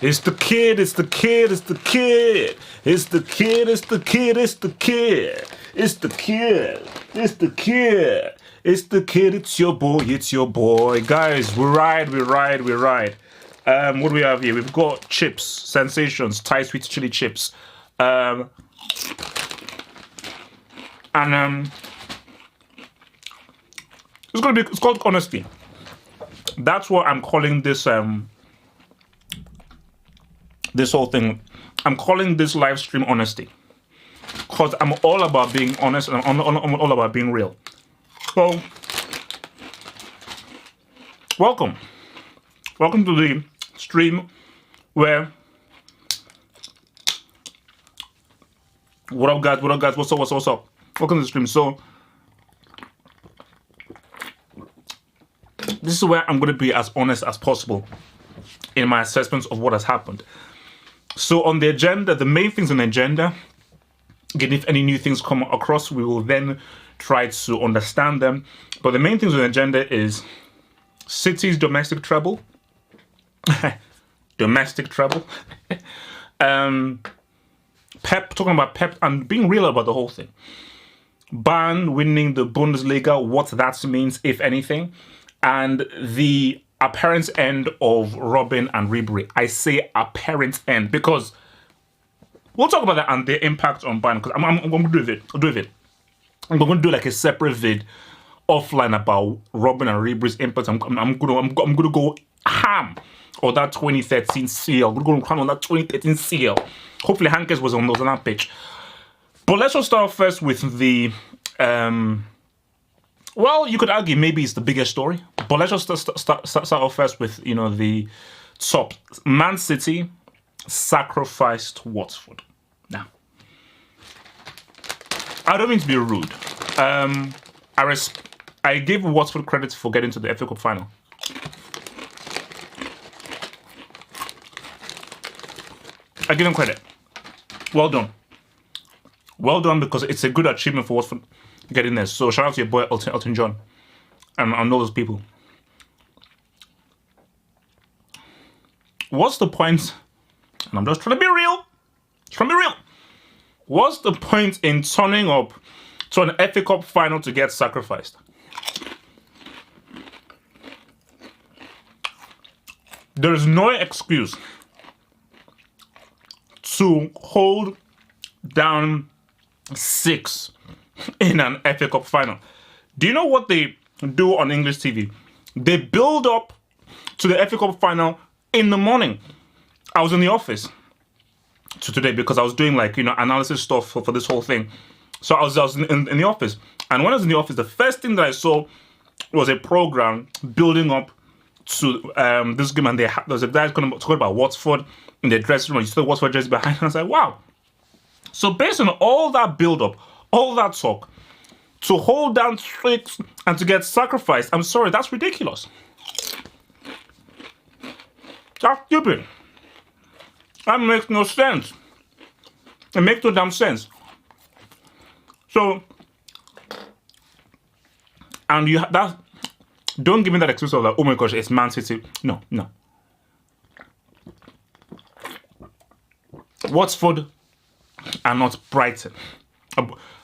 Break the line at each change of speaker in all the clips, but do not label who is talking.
It's the kid, it's the kid, it's the kid. It's the kid, it's the kid, it's the kid. It's the kid, it's the kid. It's the kid, it's your boy, it's your boy. Guys, we ride. What do we have here? We've got chips, Sensations, Thai sweet chili chips. It's called honesty. That's what I'm calling this this whole thing. I'm calling this live stream honesty, because I'm all about being honest and I'm all about being real. So, welcome to the stream where, what up guys, what's up, welcome to the stream. So, this is where I'm going to be as honest as possible in my assessments of what has happened. So on the agenda, the main things on the agenda, again, if any new things come across, we will then try to understand them. But the main things on the agenda is City's domestic treble. Domestic treble. Pep, talking about Pep and being real about the whole thing. Bayern winning the Bundesliga, what that means, if anything. And the apparent end of Robben and Ribery. I say apparent end because we'll talk about that and the impact on Bayern. Because I'm going to do it. I'm going to do like a separate vid offline about Robben and Ribery's impact. I'm going to go ham on that 2013 seal. I'm going to go ham on that 2013 seal. Hopefully Hankes was on that pitch. But let's just start first with the well, you could argue maybe it's the biggest story, but let's just start off first with, you know, the top. Man City sacrificed Watford. Now, I don't mean to be rude. I gave Watford credit for getting to the FA Cup final. I give them credit. Well done. Well done, because it's a good achievement for Watford getting there. So shout out to your boy Elton John and all those people. What's the point? And I'm just trying to be real. What's the point in turning up to an FA Cup final to get sacrificed? There is no excuse to hold down 6 in an FA Cup final. Do you know what they do on English TV? They build up to the FA Cup final in the morning. I was in the office today because I was doing, like, you know, analysis stuff for this whole thing. So I was in the office, and when I was in the office, the first thing that I saw was a program building up to this game, and there was a guy talking about Watford in the dressing room. You saw the Watford jersey behind, and I was like, wow. So based on all that build-up, all that talk, to hold down 6 and to get sacrificed, I'm sorry, that's ridiculous. That's stupid. That makes no sense. It makes no damn sense. So, and you that, don't give me that excuse of like, oh my gosh, it's Man City. No. Watford and not Brighton.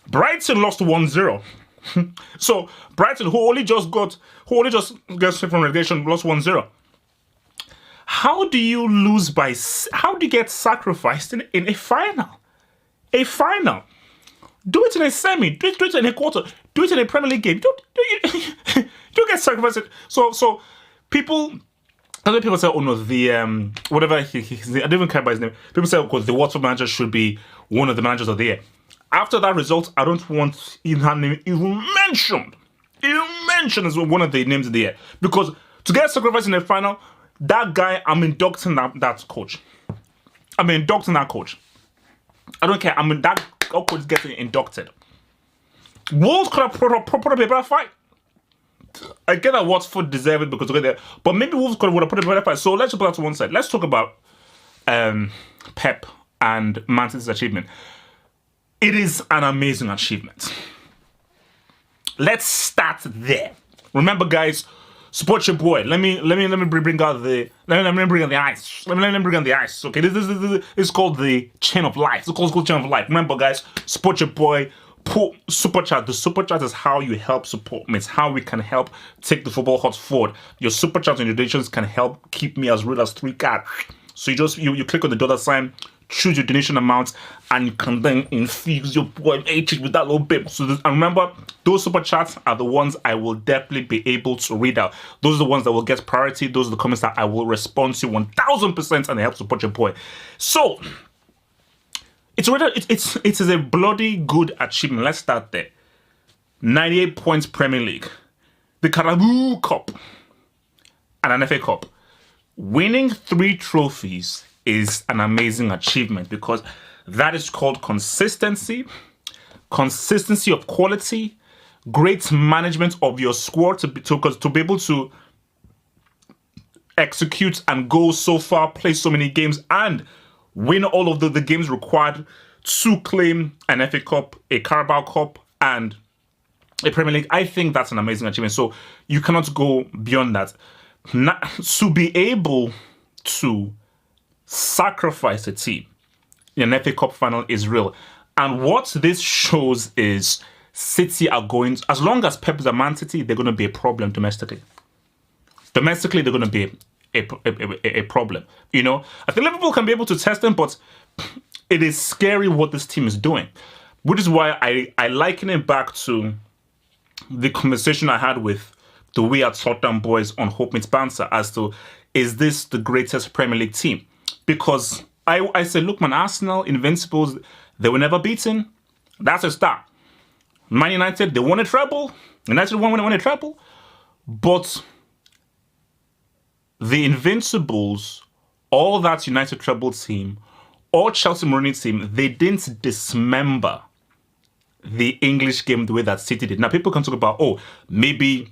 Brighton lost 1-0. So Brighton, who only just gets from relegation, lost 1-0. How do you lose by? How do you get sacrificed in a final? A final. Do it in a semi. Do it in a quarter. Do it in a Premier League game. Don't get sacrificed. So people. Other people say, oh no, the whatever I don't even care about his name. People say, of course, the Watford manager should be one of the managers of the year. After that result, I don't want her name even mentioned. Even mentioned as one of the names of the year. Because to get sacrificed in the final, that guy, I'm inducting that coach. I'm inducting that coach. I don't care. That coach is getting inducted. Wolves could have put up a better fight. I get that Watford deserve it because they got there, but maybe Wolves would have put a better fight. So let's put that to one side. Let's talk about Pep and Man City's achievement. It is an amazing achievement. Let's start there. Remember, guys, Support your boy. Let me bring out the let me bring out the ice. Let me bring out the ice. Okay, this is called the chain of life. It's called chain of life. Remember, guys, support your boy. Put super chat. The super chat is how you help support me. It's how we can help take the football hot forward. Your super chats and your donations can help keep me as real as 3 cats. So you click on the dollar sign, choose your donation amount, and you can then infuse your boy H with that little bit. So and remember, those super chats are the ones I will definitely be able to read out. Those are the ones that will get priority. Those are the comments that I will respond to 1000%, and they help support your boy. So it is a bloody good achievement. Let's start there. 98 points Premier League, the Carabao Cup, and an FA Cup. Winning 3 trophies is an amazing achievement because that is called consistency of quality, great management of your squad to be able to execute and go so far, play so many games, and win all of the games required to claim an FA Cup, a Carabao Cup, and a Premier League. I think that's an amazing achievement. So you cannot go beyond that. To be able to sacrifice a team in an FA Cup final is real. And what this shows is City are going, as long as Pep is a Man City, they're going to be a problem domestically. Domestically, they're going to be a problem. You know, I think Liverpool can be able to test them, but it is scary what this team is doing, which is why I liken it back to the conversation I had with the We Are Tottenham boys on Hope Meets Banter as to, is this the greatest Premier League team? Because I said, look, man, Arsenal, Invincibles, they were never beaten. That's a start. Man United, they won a treble. United won a treble. But the Invincibles, all that United treble team, or Chelsea Mourinho team, they didn't dismember the English game the way that City did. Now, people can talk about, oh, maybe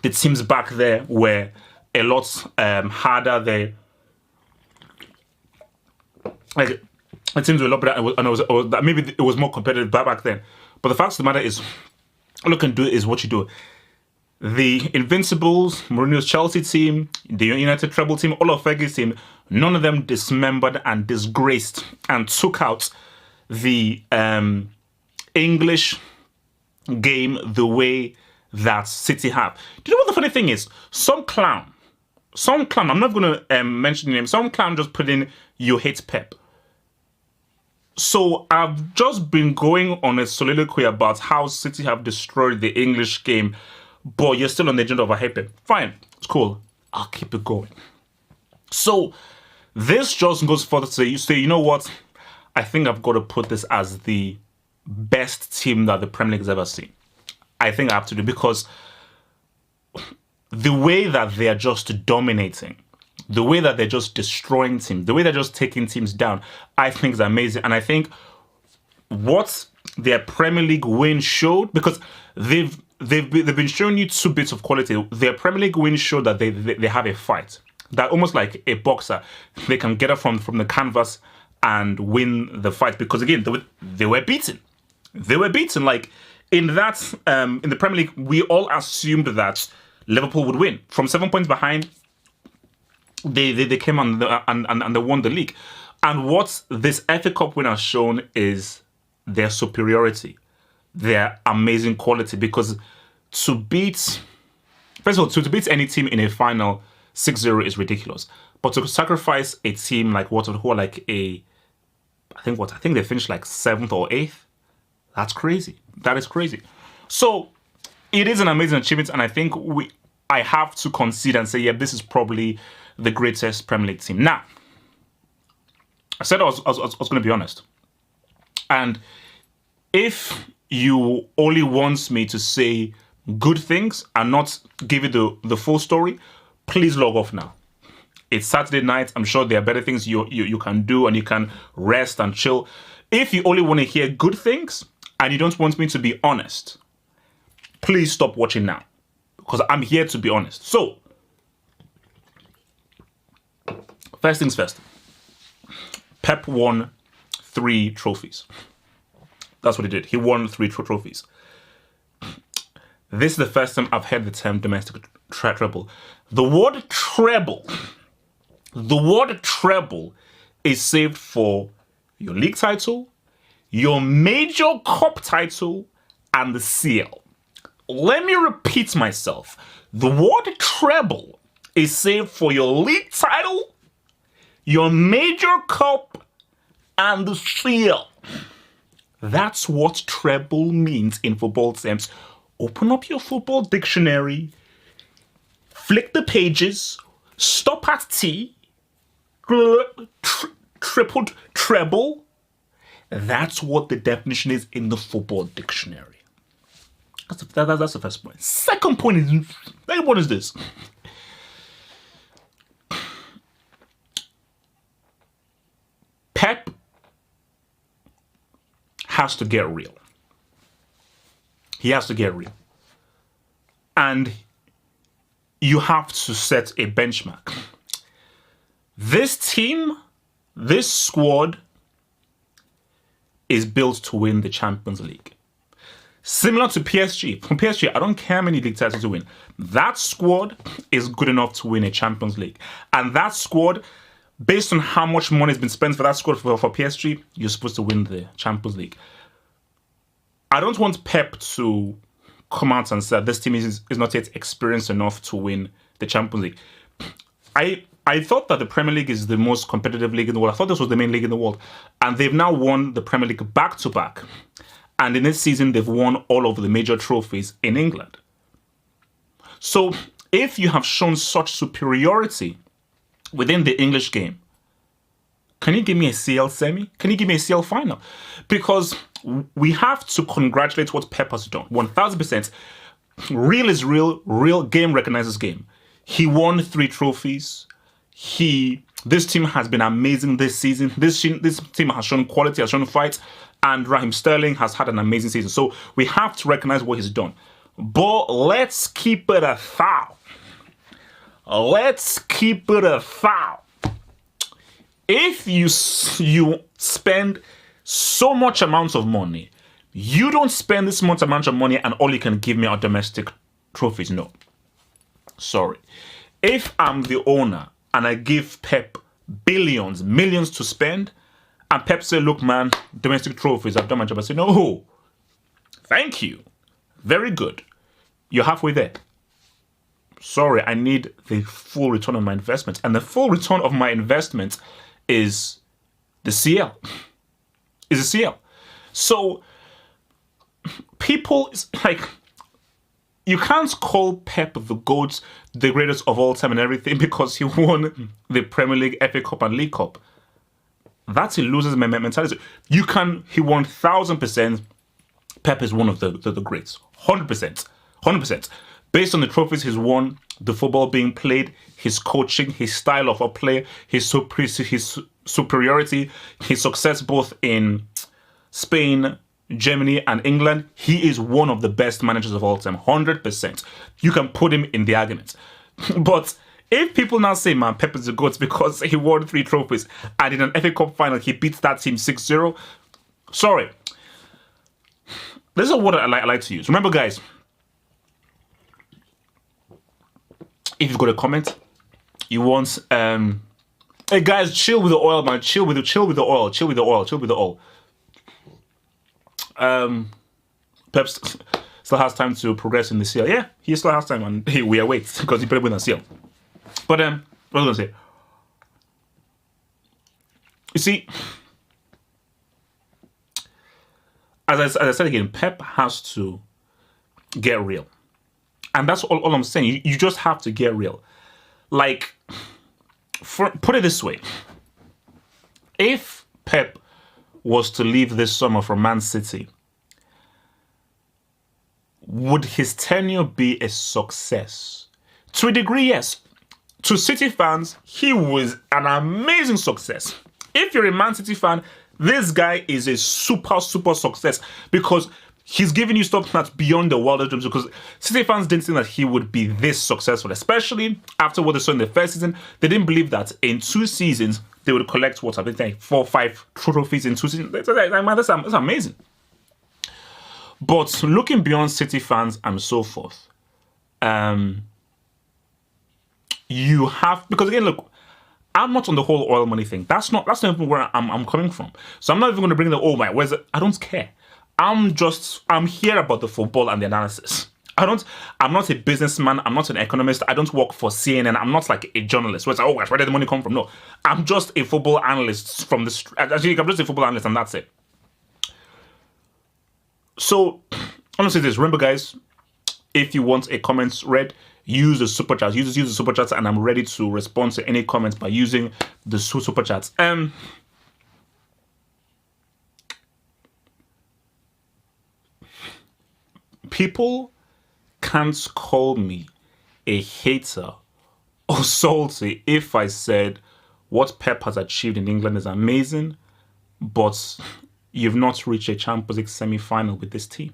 the teams back there were a lot harder. The teams were a lot better, and maybe it was more competitive back then. But the fact of the matter is, all you can do is what you do. The Invincibles, Mourinho's Chelsea team, the United treble team, all of Fergie's team, none of them dismembered and disgraced and took out the English game the way that City have. Do you know what the funny thing is? Some clown, I'm not going to mention the name, some clown just put in, you hate Pep. So I've just been going on a soliloquy about how City have destroyed the English game, but you're still on the agenda of a hate Pep. Fine, it's cool. I'll keep it going. So this just goes further to say, you know what? I think I've got to put this as the best team that the Premier League has ever seen. I think I have to do, because the way that they are just dominating, the way that they're just destroying teams, the way they're just taking teams down, I think is amazing. And I think what their Premier League win showed, because they've been showing you 2 bits of quality. Their Premier League win showed that they have a fight. That almost like a boxer, they can get up from the canvas and win the fight. Because again, they were beaten. They were beaten. Like in that, in the Premier League, we all assumed that Liverpool would win. From 7 points behind, they came and they won the league. And what this FA Cup win has shown is their superiority, their amazing quality. Because to beat, first of all, to beat any team in a final 6-0 is ridiculous. But to sacrifice a team like Watford, who are like I think they finished like 7th or 8th. That's crazy. That is crazy. So it is an amazing achievement, and I think I have to concede and say, yeah, this is probably the greatest Premier League team. Now, I said I was going to be honest. And if you only want me to say good things and not give you the full story, please log off now. It's Saturday night. I'm sure there are better things you can do, and you can rest and chill. If you only want to hear good things and you don't want me to be honest, please stop watching now, because I'm here to be honest. So, first things first. Pep won 3 trophies. That's what he did. He won 3 trophies. This is the first time I've heard the term domestic treble. The word treble is saved for your league title, your major cup title, and the CL. Let me repeat myself. The word treble is saved for your league title, your major cup, and the CL. That's what treble means in football terms. Open up your football dictionary, flick the pages, stop at T, tripled treble. That's what the definition is in the football dictionary. That's the first point. Second point is, what is this? Pep has to get real. He has to get real. And you have to set a benchmark. This team, this squad is built to win the Champions League. Similar to PSG. From PSG, I don't care how many league titles to win. That squad is good enough to win a Champions League. And that squad, based on how much money has been spent for that squad for PSG, you're supposed to win the Champions League. I don't want Pep to come out and say this team is not yet experienced enough to win the Champions League. I thought that the Premier League is the most competitive league in the world. I thought this was the main league in the world. And they've now won the Premier League back-to-back. And in this season, they've won all of the major trophies in England. So if you have shown such superiority within the English game, can you give me a CL semi? Can you give me a CL final? Because we have to congratulate what Pep has done. 1000%. Real is real. Real game recognizes game. He won 3 trophies. This team has been amazing this season. This team has shown quality, has shown fight, and Raheem Sterling has had an amazing season. So we have to recognize what he's done. But let's keep it a foul. Let's keep it a foul. If you spend so much amounts of money, you don't spend this much amount of money and all you can give me are domestic trophies. No. Sorry. If I'm the owner and I give Pep billions, millions to spend, and Pep say, look, man, domestic trophies, I've done my job. I say, no, thank you. Very good. You're halfway there. Sorry, I need the full return on my investment. And the full return of my investment is the CL. Is the CL. So, people, you can't call Pep the GOAT, the greatest of all time and everything because he won the Premier League, FA Cup and League Cup. That's a loser's mentality. He won 1000%. Pep is one of the greats. 100%. 100%. Based on the trophies he's won, the football being played, his coaching, his style of play, his superiority, his success both in Spain, Germany, and England, he is one of the best managers of all time. 100%. You can put him in the argument. But if people now say, man, Pep is the GOAT because he won 3 trophies and in an FA Cup final he beat that team 6-0, sorry. This is what I like to use. Remember, guys, if you've got a comment, you want, hey guys, chill with the oil, man. Chill with the oil. Pep still has time to progress in the CL. Yeah, he still has time, and we await because he better win the CL. But what was I going to say? You see, as I said again, Pep has to get real. And that's all I'm saying. You just have to get real. Put it this way. If Pep was to leave this summer for Man City, would his tenure be a success? To a degree, yes. To City fans, he was an amazing success. If you're a Man City fan, this guy is a super success because he's giving you stuff that's beyond the wildest dreams, because City fans didn't think that he would be this successful, especially after what they saw in the first season. They didn't believe that in 2 seasons they would collect 4 or 5 trophies in 2 seasons. That's amazing. But looking beyond City fans and so forth, you have, because again, look, I'm not on the whole oil money thing. That's not even where I'm coming from. So I'm not even going to bring the where's it? I don't care. I'm here about the football and the analysis. I'm not a businessman. I'm not an economist. I don't work for CNN. I'm not like a journalist where it's like, where did the money come from? No, I'm just a football analyst from the street. Actually, I'm just a football analyst and that's it. So, I'm going to say this. Remember, guys, if you want a comment read, use the super chats. Use the super chats, and I'm ready to respond to any comments by using the super chats. People can't call me a hater or salty if I said what Pep has achieved in England is amazing, but you've not reached a Champions League semi-final with this team.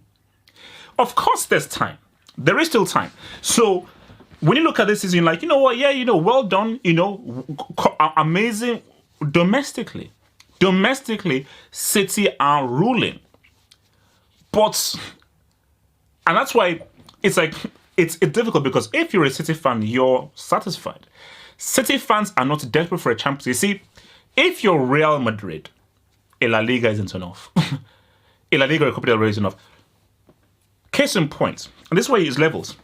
Of course, there's time. There is still time. So when you look at this season, you're like, you know what? Yeah, well done. Amazing domestically. Domestically, City are ruling. But, and that's why it's like, it's difficult, because if you're a City fan, you're satisfied. City fans are not desperate for a Champions League. See, if you're Real Madrid, a La Liga isn't enough. A La Liga or a Copa del Rey is enough. Case in point, and this way is levels.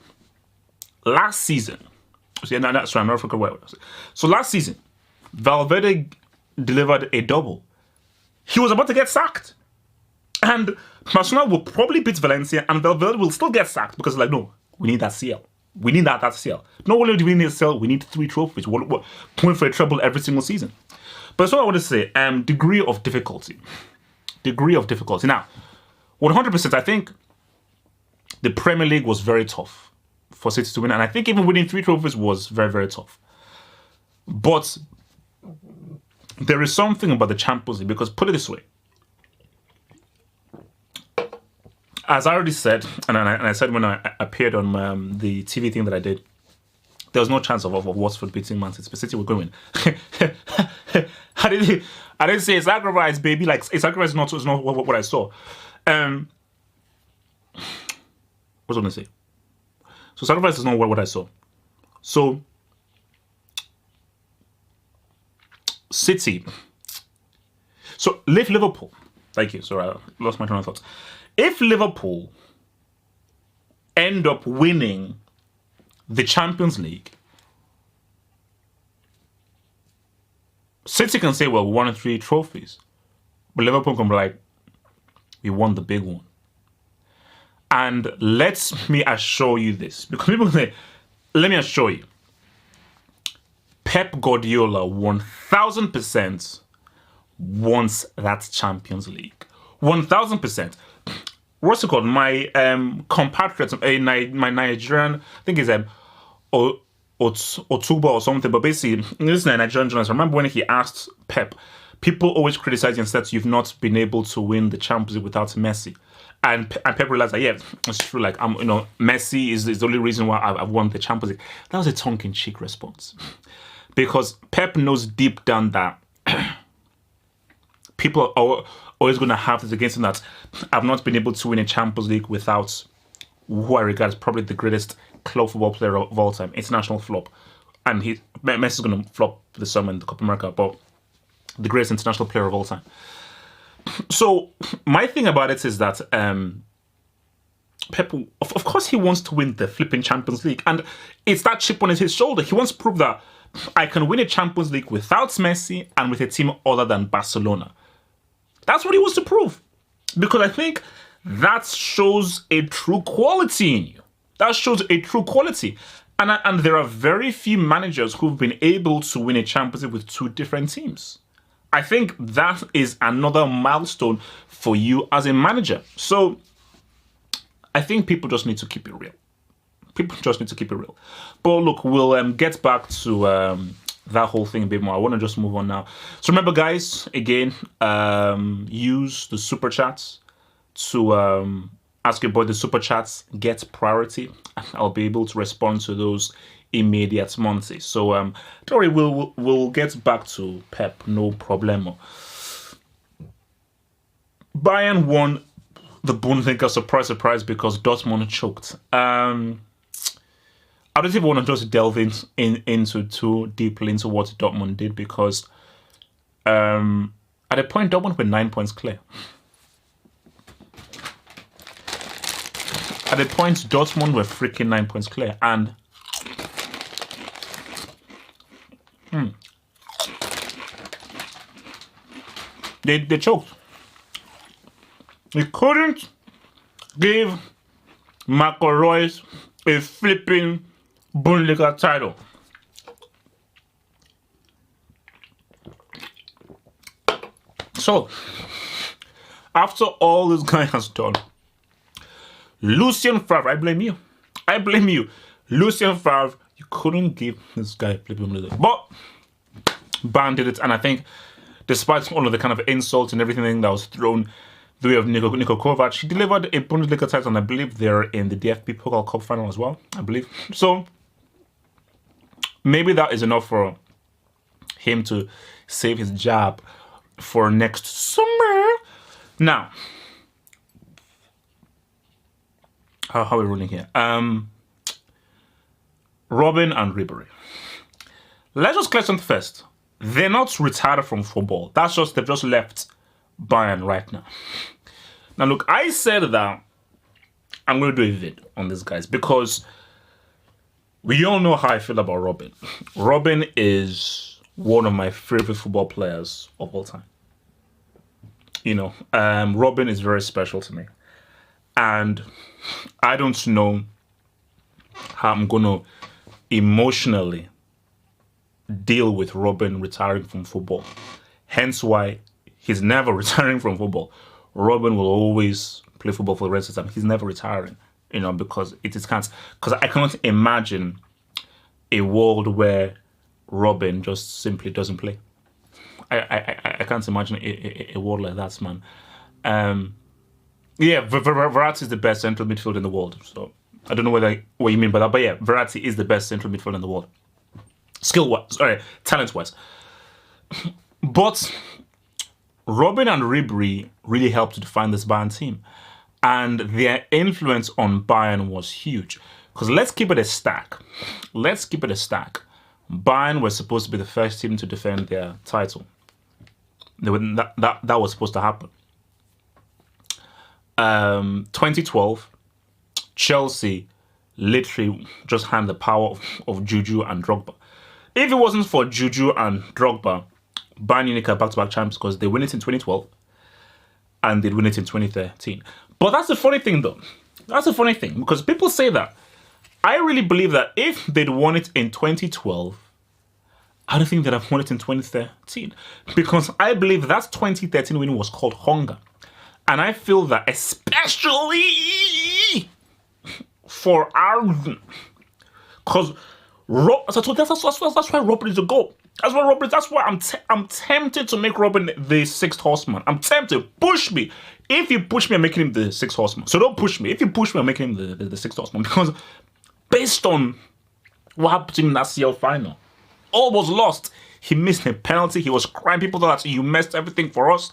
Last season, so last season, Valverde delivered a double. He was about to get sacked. And Barcelona will probably beat Valencia, and Valverde will still get sacked because, like, no, we need that CL. We need that CL. Not only do we need a CL, we need 3 trophies. We're going for a treble every single season. But that's what I want to say. Degree of difficulty. Now, 100%, I think the Premier League was very tough for City to win. And I think even winning 3 trophies was very, very tough. But there is something about the Champions League, because put it this way. As I already said, and I said when I appeared on the TV thing that I did, there was no chance of Watford beating Man City. But City were going to win. I didn't say sacrifice, baby. Like, a sacrifice is not what I saw. What was I going to say? So sacrifice is not what I saw. So City. So leave Liverpool. Thank you. Sorry, I lost my train of thought. If Liverpool end up winning the Champions League, City can say, well, we won 3 trophies. But Liverpool can be like, we won the big one. And let me assure you this. Because people say, let me assure you. Pep Guardiola 1000% wants that Champions League. 1000%. What's it called? My compatriot, my Nigerian, I think it's Otuba or something, but basically, this is a Nigerian journalist. I remember when he asked Pep, people always criticize and said you've not been able to win the Champions League without Messi. And Pep realized that, yeah, it's true. Like, Messi is the only reason why I've won the Champions League. That was a tongue-in-cheek response. Because Pep knows deep down that people are always going to have this against him, that I've not been able to win a Champions League without who I regard as probably the greatest club football player of all time, international flop. And Messi's going to flop this summer in the Copa America, but the greatest international player of all time. So my thing about it is that Pep, of course he wants to win the flipping Champions League. And it's that chip on his shoulder. He wants to prove that I can win a Champions League without Messi and with a team other than Barcelona. That's what he wants to prove. Because I think that shows a true quality in you. That shows a true quality. And there are very few managers who've been able to win a Champions League with 2 different teams. I think that is another milestone for you as a manager. So I think people just need to keep it real. But look, we'll get back to that whole thing a bit more. I want to just move on now. So remember, guys, again, use the super chats to ask your boy. The super chats get priority. I'll be able to respond to those immediate monthly. So don't worry, we'll get back to Pep, no problemo. Bayern won the Bundesliga, surprise, because Dortmund choked. I don't even want to just delve into too deeply into what Dortmund did, because at a point Dortmund were 9 points clear. At a point Dortmund were freaking 9 points clear, and they choked. They couldn't give Marco Reus a flipping Bundesliga title. So, after all this guy has done, Lucien Favre, I blame you. I blame you. Lucien Favre, you couldn't give this guy a flipping Bundesliga. But Bayern did it, and I think despite all of the kind of insults and everything that was thrown the way of Niko Kovac, he delivered a Bundesliga title, and I believe they're in the DFB Pokal Cup final as well, I believe. So, maybe that is enough for him to save his job for next summer. Now, how are we rolling here? Robben and Ribery. Let's just clear something first. They're not retired from football. They've just left Bayern right now. Now look, I said that I'm going to do a vid on these guys because we all know how I feel about Robben. Robben is one of my favorite football players of all time. You know, Robben is very special to me. And I don't know how I'm going to emotionally deal with Robben retiring from football. Hence why he's never retiring from football. Robben will always play football for the rest of the time. He's never retiring, you know, because it is can't. Because I cannot imagine a world where Robben just simply doesn't play. I can't imagine a world like that, man. Yeah, Verratti is the best central midfielder in the world. So I don't know what you mean by that, but yeah, Verratti is the best central midfielder in the world. Talent-wise. But Robben and Ribery really helped to define this Bayern team. And their influence on Bayern was huge. Because let's keep it a stack. Bayern was supposed to be the first team to defend their title. That was supposed to happen. 2012, Chelsea literally just had the power of Juju and Drogba. If it wasn't for Juju and Drogba, Bayern Munich are back-to-back champions because they win it in 2012 and they'd win it in 2013. But that's the funny thing, though. That's the funny thing, because people say that. I really believe that if they'd won it in 2012, I don't think they'd have won it in 2013. Because I believe that 2013 win was called hunger. And I feel that especially for Arden, because that's why Robben is a goal. That's why I'm tempted to make Robben the sixth horseman. I'm tempted. Push me. If you push me, I'm making him the sixth horseman. So don't push me. If you push me, I'm making him the sixth horseman. Because based on what happened to him in that CL final, all was lost. He missed a penalty. He was crying. People thought that you messed everything for us.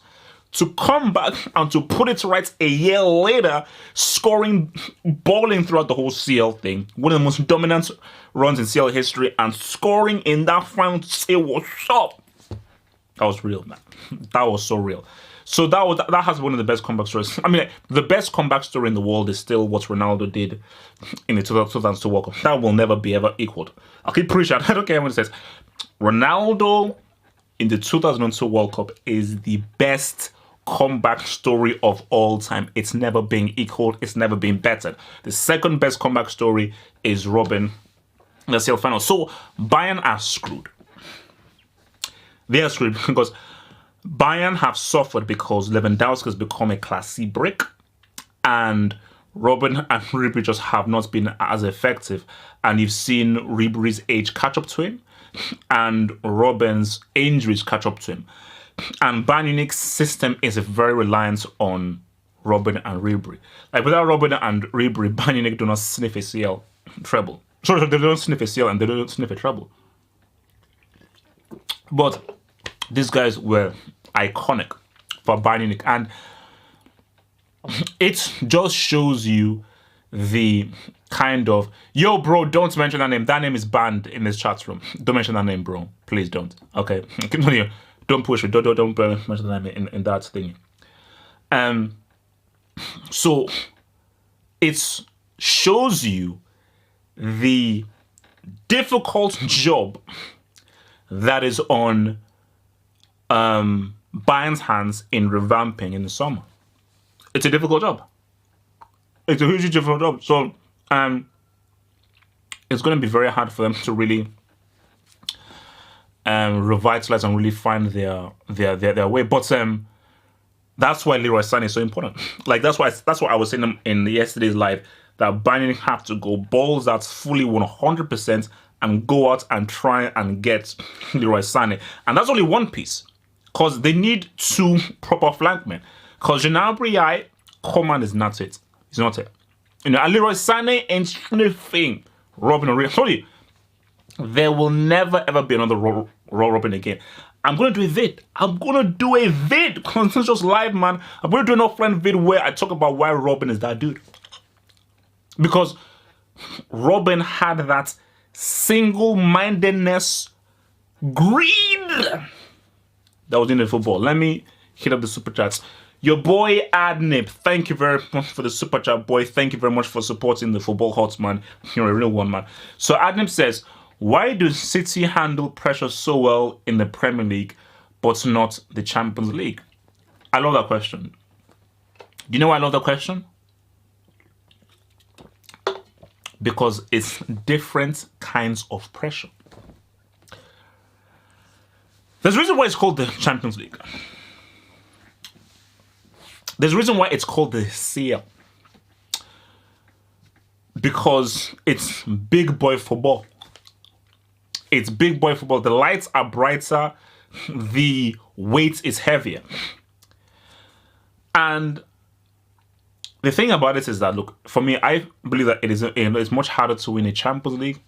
To come back and to put it right a year later, scoring, balling throughout the whole CL thing, one of the most dominant runs in CL history, and scoring in that final, it was up. That was real, man. That was so real. So that has one of the best comeback stories. I mean, the best comeback story in the world is still what Ronaldo did in the 2002 World Cup. That will never be ever equaled. I'll keep preaching. I don't care what it says. Ronaldo in the 2002 World Cup is the best comeback story of all time. It's never been equaled. It's never been bettered. The second best comeback story is Robben in the CL final. So Bayern are screwed. They are screwed because Bayern have suffered because Lewandowski has become a Class C brick, and Robben and Ribery just have not been as effective. And you've seen Ribery's age catch up to him, and Robben's injuries catch up to him. And Bayern Munich's system is very reliant on Robben and Ribery. Like without Robben and Ribery, Bayern Munich do not sniff a CL treble. Sorry, they don't sniff a CL and they don't sniff a treble. But these guys were iconic for Bayern Munich, and it just shows you the kind of, yo, bro, don't mention that name. That name is banned in this chat room. Don't mention that name, bro. Please don't. Okay, continue. Don't push it. Don't mention that name in that thing. So it shows you the difficult job that is on Bayern's hands in revamping in the summer. It's a difficult job. It's a hugely difficult job. So it's going to be very hard for them to really revitalize and really find their way. But that's why Leroy Sané is so important. Like that's what I was saying in yesterday's live, that Bayern have to go balls out fully 100% and go out and try and get Leroy Sané. And that's only one piece, because they need two proper flankmen. Because Gnabry, Coman is not it. He's not it. You know, and Leroy Sané ain't anything. Robben, sorry, there will never ever be another Robben again. I'm going to do a vid. Because it's just live, man. I'm going to do an offline vid where I talk about why Robben is that dude. Because Robben had that single-mindedness, greed that was in the football. Let me hit up the super chats. Your boy Adnip, thank you very much for the super chat, boy. Thank you very much for supporting the football hots, man. You're a real one, man. So Adnip says, why do City handle pressure so well in the Premier League, but not the Champions League? I love that question. Do you know why I love that question? Because it's different kinds of pressure. There's a reason why it's called the Champions League. There's a reason why it's called the CL. Because it's big boy football. It's big boy football. The lights are brighter. The weight is heavier. And the thing about it is that, look, for me, I believe that it's much harder to win a Champions League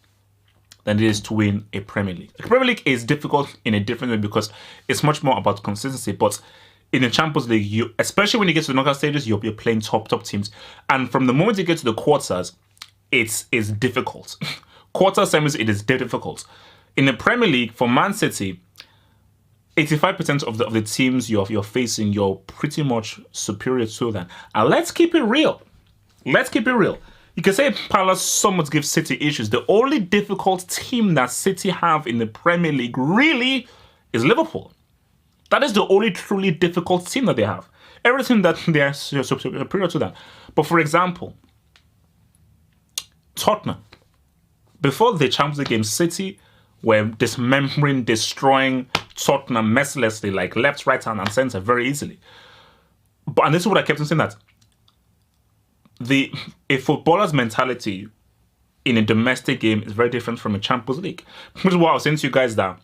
than it is to win a Premier League. The Premier League is difficult in a different way because it's much more about consistency. But in the Champions League, especially when you get to the knockout stages, you're playing top teams. And from the moment you get to the quarters, it's difficult. Quarter semis, it is difficult. In the Premier League, for Man City, 85% of the teams you're facing, you're pretty much superior to them. And let's keep it real. You can say Palace somewhat gives City issues. The only difficult team that City have in the Premier League really is Liverpool. That is the only truly difficult team that they have. Everything that they are superior to that. But for example, Tottenham, before the Champions League game, City were dismembering, destroying Tottenham mercilessly, like left, right, and centre very easily. And this is what I kept on saying, that a footballer's mentality in a domestic game is very different from a Champions League. Which is why I was saying to you guys that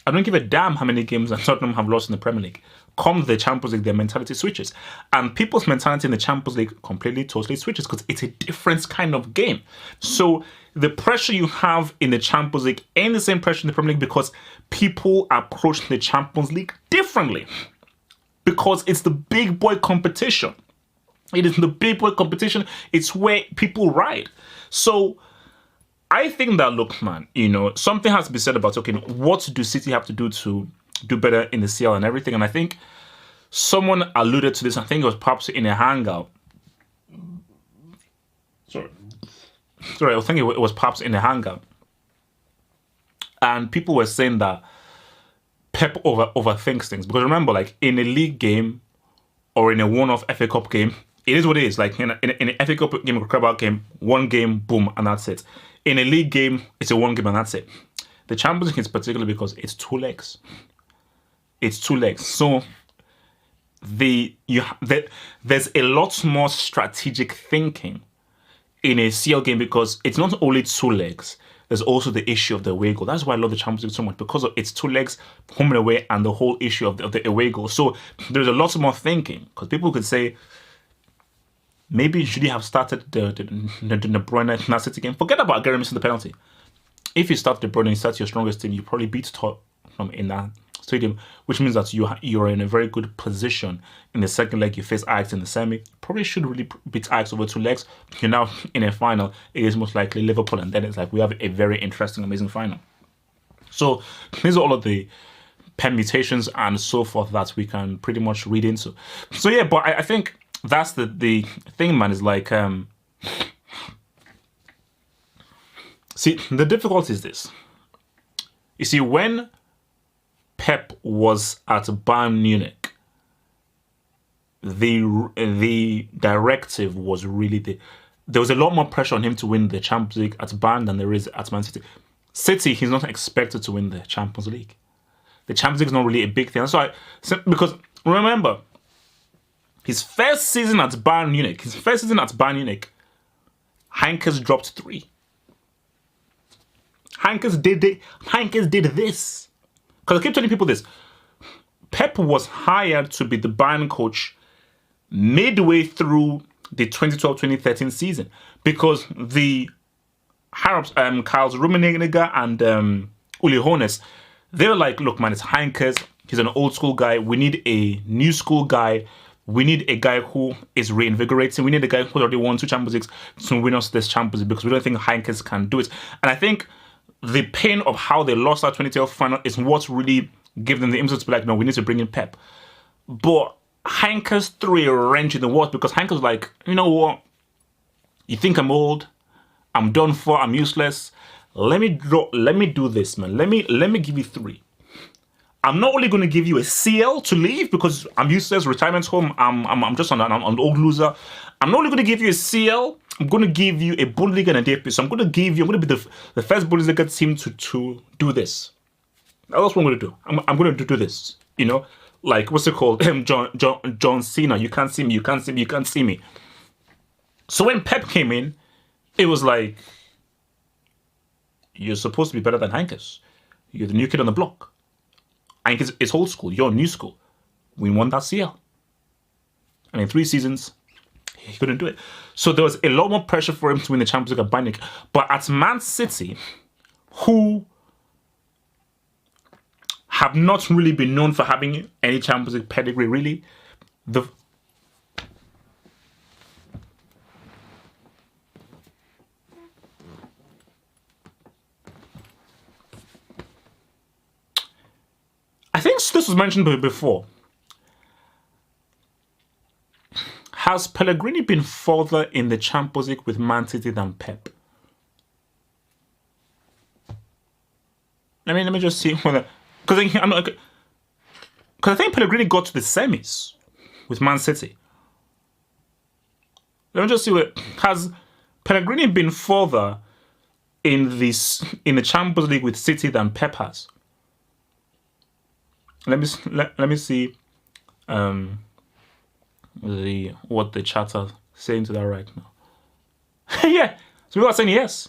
I don't give a damn how many games that Tottenham have lost in the Premier League. Come the Champions League, their mentality switches. And people's mentality in the Champions League completely, totally switches because it's a different kind of game. So the pressure you have in the Champions League ain't the same pressure in the Premier League because people approach the Champions League differently. Because it's the big boy competition. It is the big boy competition. It's where people ride. So I think that, look, man, something has to be said about, okay, what do City have to do to do better in the CL and everything? And I think someone alluded to this. I think it was perhaps in a hangout. Sorry, I think it was perhaps in a hangout. And people were saying that Pep overthinks things. Because remember, like, in a league game or in a one-off FA Cup game, it is what it is. Like, in an FA Cup game or a Carabao game, one game, boom, and that's it. In a league game, it's a one game and that's it. The Champions League is particularly because it's two legs. It's two legs. So there's a lot more strategic thinking in a CL game because it's not only two legs. There's also the issue of the away goal. That's why I love the Champions League so much, because of its two legs, home and away, and the whole issue of the away goal. So there's a lot more thinking, because people could say, maybe should he have started the De Bruyne Man City game? Forget about Gary missing the penalty. If you start De Bruyne and start your strongest team, you probably beat Tottenham in that Stadium, which means that you're in a very good position in the second leg. You face Ajax in the semi. Probably should really beat Ajax over 2 legs. You're now in a final. It is most likely Liverpool, and then it's like we have a very interesting, amazing final. So these are all of the permutations and so forth that we can pretty much read into. So yeah, but I think that's the thing, man, is like, see, the difficulty is this. You see, when Pep was at Bayern Munich, the directive was really there was a lot more pressure on him to win the Champions League at Bayern than there is at Man City. City, he's not expected to win the Champions League. The Champions League is not really a big thing. That's why, because remember, his first season at Bayern Munich, Heinkes dropped 3. Heinkes did this. Because I keep telling people this. Pep was hired to be the Bayern coach midway through the 2012-2013 season, because the Harrods, Karls Rummenigge and Uli Hoeneß, they were like, look, man, it's Heinkes. He's an old school guy. We need a new school guy. We need a guy who is reinvigorating. We need a guy who already won 2 Champions Leagues to win us this Champions League, because we don't think Heinkes can do it. And I think the pain of how they lost that 2012 final is what really gave them the impetus to be like, no, we need to bring in Pep. But Heinkes threw a wrench in the works, because Heinkes was like, you know what? You think I'm old? I'm done for. I'm useless. Let me do this, man. Let me give you 3. I'm not only going to give you a CL to leave because I'm useless, retirement home. I'm just an old loser. I'm not only going to give you a CL. I'm going to give you a Bundesliga and a DFB. So I'm going to be the first Bundesliga team to do this. That's what I'm going to do. I'm going to do this. You know, like what's it called? John Cena. You can't see me. You can't see me. You can't see me. So when Pep came in, it was like, you're supposed to be better than Heinkes. You're the new kid on the block. Heinkes is old school. You're new school. We won that CL. And in 3 seasons, he couldn't do it. So there was a lot more pressure for him to win the Champions League at Bayern Munich. But at Man City, who have not really been known for having any Champions League pedigree, really, I think this was mentioned before. Has Pellegrini been further in the Champions League with Man City than Pep? Let me just see whether, because I think Pellegrini got to the semis with Man City. Let me just see what has Pellegrini been further in the Champions League with City than Pep has. Let me see what the chat are saying to that right now. Yeah, so people are saying yes.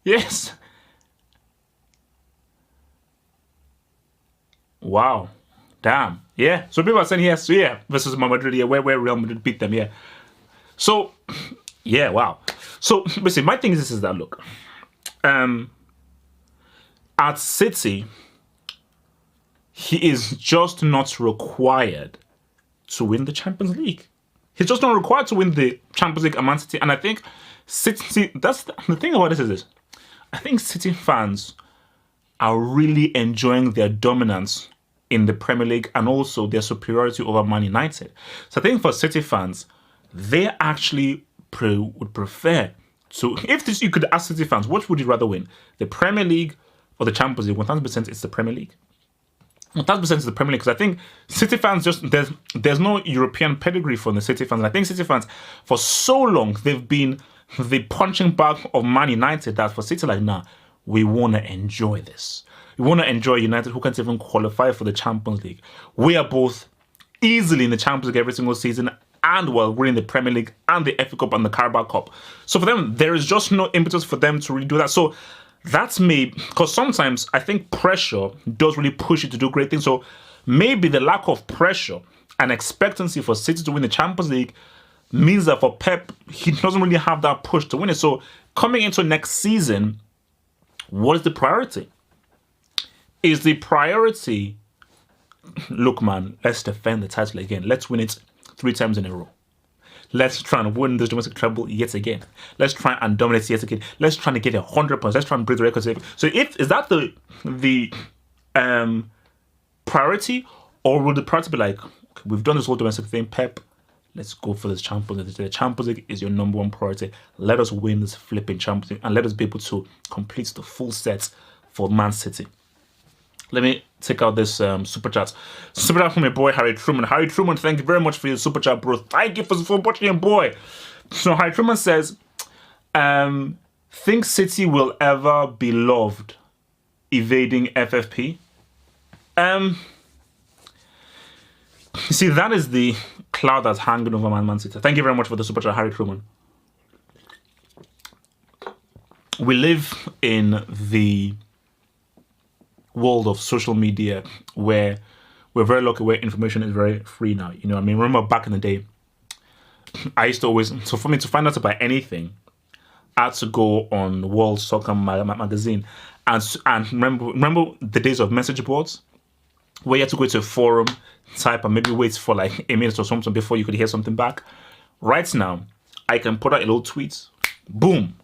Yes. Wow. Damn. Yeah. So people are saying yes. So yeah, versus Madrid. Yeah, where Real Madrid beat them. Yeah. So yeah. Wow. So basically, my thing is that look, at City, he is just not required to win the Champions League. He's just not required to win the Champions League at Man City. And I think City, that's the thing about this is this. I think City fans are really enjoying their dominance in the Premier League and also their superiority over Man United. So I think for City fans, they actually would prefer to, you could ask City fans, what would you rather win? The Premier League or the Champions League? 1000% it's the Premier League. 1000% is the Premier League, because I think City fans there's no European pedigree for the City fans. And I think City fans, for so long, they've been the punching bag of Man United, that for City, like, nah, we want to enjoy this. We want to enjoy United, who can't even qualify for the Champions League. We are both easily in the Champions League every single season, and we're in the Premier League and the FA Cup and the Carabao Cup. So for them, there is just no impetus for them to really do that. So that's me, because sometimes I think pressure does really push you to do great things. So maybe the lack of pressure and expectancy for City to win the Champions League means that for Pep, he doesn't really have that push to win it. So coming into next season, what is the priority? Is the priority, look, man, let's defend the title again. Let's win it 3 times in a row. Let's try and win this domestic treble yet again. Let's try and dominate yet again. Let's try and get 100 points. Let's try and break the record. So is that the priority, or will the priority be like, okay, we've done this whole domestic thing, Pep, let's go for this Champions League. The Champions League is your number one priority. Let us win this flipping Champions League and let us be able to complete the full set for Man City. Let me take out this super chat. Super chat from my boy Harry Truman. Harry Truman, thank you very much for your super chat, bro. Thank you for watching, boy. So Harry Truman says, think City will ever be loved evading FFP? You see, that is the cloud that's hanging over Man City. Thank you very much for the super chat, Harry Truman. We live in the world of social media where we're very lucky, where information is very free now. You know, I mean, remember back in the day, I used to always, so for me to find out about anything, I had to go on World Soccer magazine, and remember the days of message boards, where you had to go to a forum, type, and maybe wait for like a minute or something before you could hear something back. Right now, I can put out a little tweet, boom,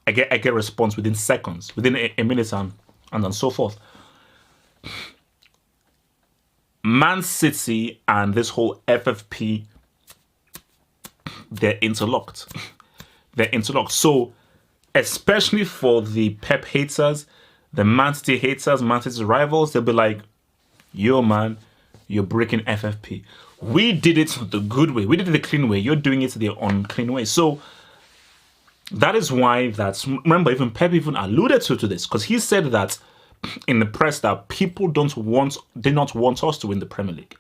I get a response within seconds, within a minute, and so forth. Man City and this whole FFP, they're interlocked. They're interlocked. So, especially for the Pep haters, the Man City haters, Man City's rivals, they'll be like, yo, man, you're breaking FFP. We did it the good way. We did it the clean way. You're doing it the unclean way. So, that is why remember, even Pep even alluded to this, because he said that in the press that people did not want us to win the Premier League.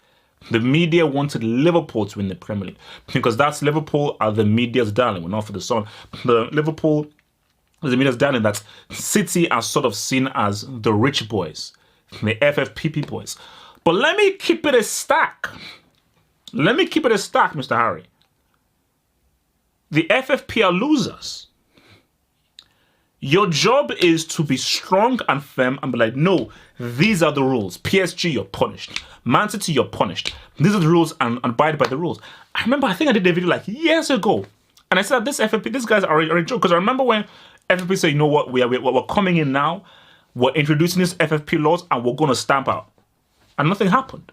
The media wanted Liverpool to win the Premier League because that's Liverpool are the media's darling. We're not for the sun. The Liverpool is the media's darling. That City are sort of seen as the rich boys, the FFPP boys. But let me keep it a stack. Let me keep it a stack, Mr. Harry. The FFP are losers. Your job is to be strong and firm and be like, no, these are the rules. PSG, you're punished. Man City, you're punished. These are the rules and abide by the rules. I remember, I think I did a video like years ago. And I said, this FFP, these guys are a joke. Because I remember when FFP said, you know what, we're coming in now. We're introducing these FFP laws and we're going to stamp out. And nothing happened.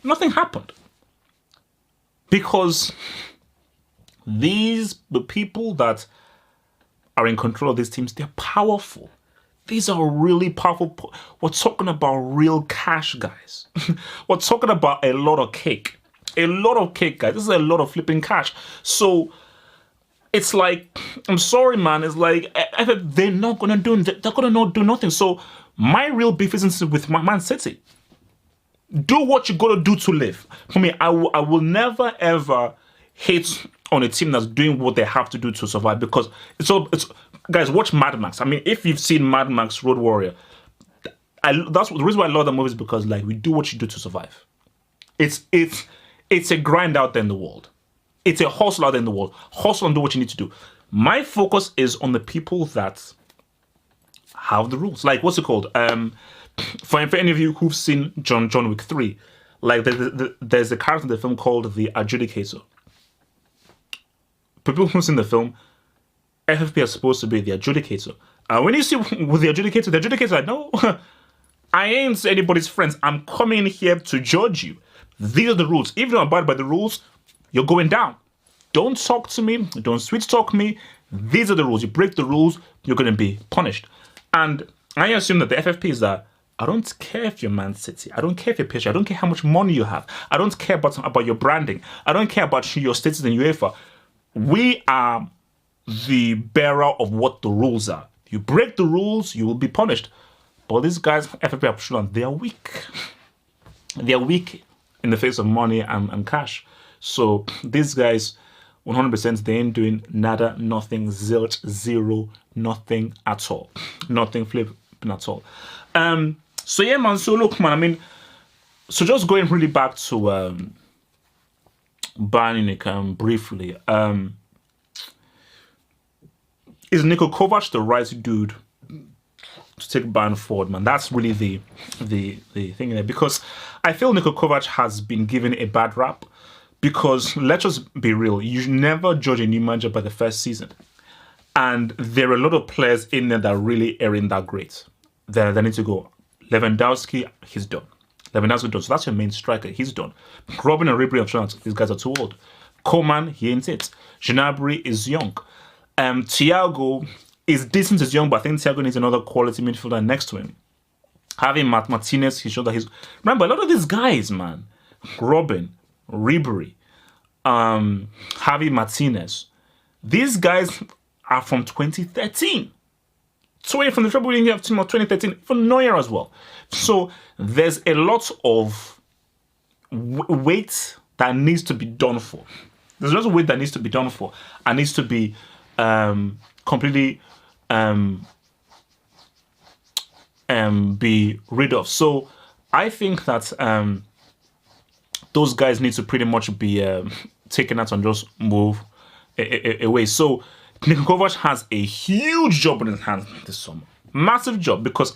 Nothing happened. Because the people that are in control of these teams, they're powerful. These are really powerful. We're talking about real cash, guys. We're talking about a lot of cake. A lot of cake, guys. This is a lot of flipping cash. So it's like, I'm sorry, man. It's like, they're not going to not do nothing. So my real beef isn't with Man City. Do what you got to do to live. For me, I will never, ever hate on a team that's doing what they have to do to survive, because it's guys, watch Mad Max. I mean, if you've seen Mad Max Road Warrior, that's the reason why I love that movie, is because like we do what you do to survive. It's a grind out there in the world. It's a hustle out there in the world. Hustle and do what you need to do. My focus is on the people that have the rules. Like, what's it called? For any of you who've seen John Wick 3, like there's a character in the film called the Adjudicator. People who've seen the film, FFP are supposed to be the adjudicator. When you see with the adjudicator like, no, I ain't anybody's friends. I'm coming here to judge you. These are the rules. If you don't abide by the rules, you're going down. Don't talk to me. Don't sweet talk me. These are the rules. You break the rules, you're going to be punished. And I assume that the FFP is that I don't care if you're Man City. I don't care if you're PSG. I don't care how much money you have. I don't care about your branding. I don't care about your status in UEFA. We are the bearer of what the rules are. You break the rules, you will be punished. But these guys, FFP are they are weak. They are weak in the face of money and cash. So these guys, 100%, they ain't doing nada, nothing, zilch, zero, nothing at all. Nothing flipping at all. So yeah, man. So look, man. I mean, so just going really back to Bayern Munich briefly. Is Niko Kovac the right dude to take Bayern forward, man. That's really the thing there, because I feel Niko Kovac has been given a bad rap, because let's just be real, you never judge a new manager by the first season, and there are a lot of players in there that really aren't that great. They need to go. Lewandowski, he's done. Lewandowski done. So that's your main striker. He's done. Robben and Ribery, I'm sure these guys are too old. Coman, he ain't it. Gnabry is young. Thiago is decent as young, but I think Thiago needs another quality midfielder next to him. Having Martinez, he showed that he's... Remember, a lot of these guys, man, Robben, Ribery, Javi Martinez, these guys are from 2013. 20 from the Treble team of 2013, from Neuer as well. So there's a lot of weight that needs to be done for. There's a lot of weight that needs to be done for and needs to be completely be rid of. So I think that those guys need to pretty much be taken out and just move away. So Niko Kovac has a huge job in his hands this summer. Massive job, because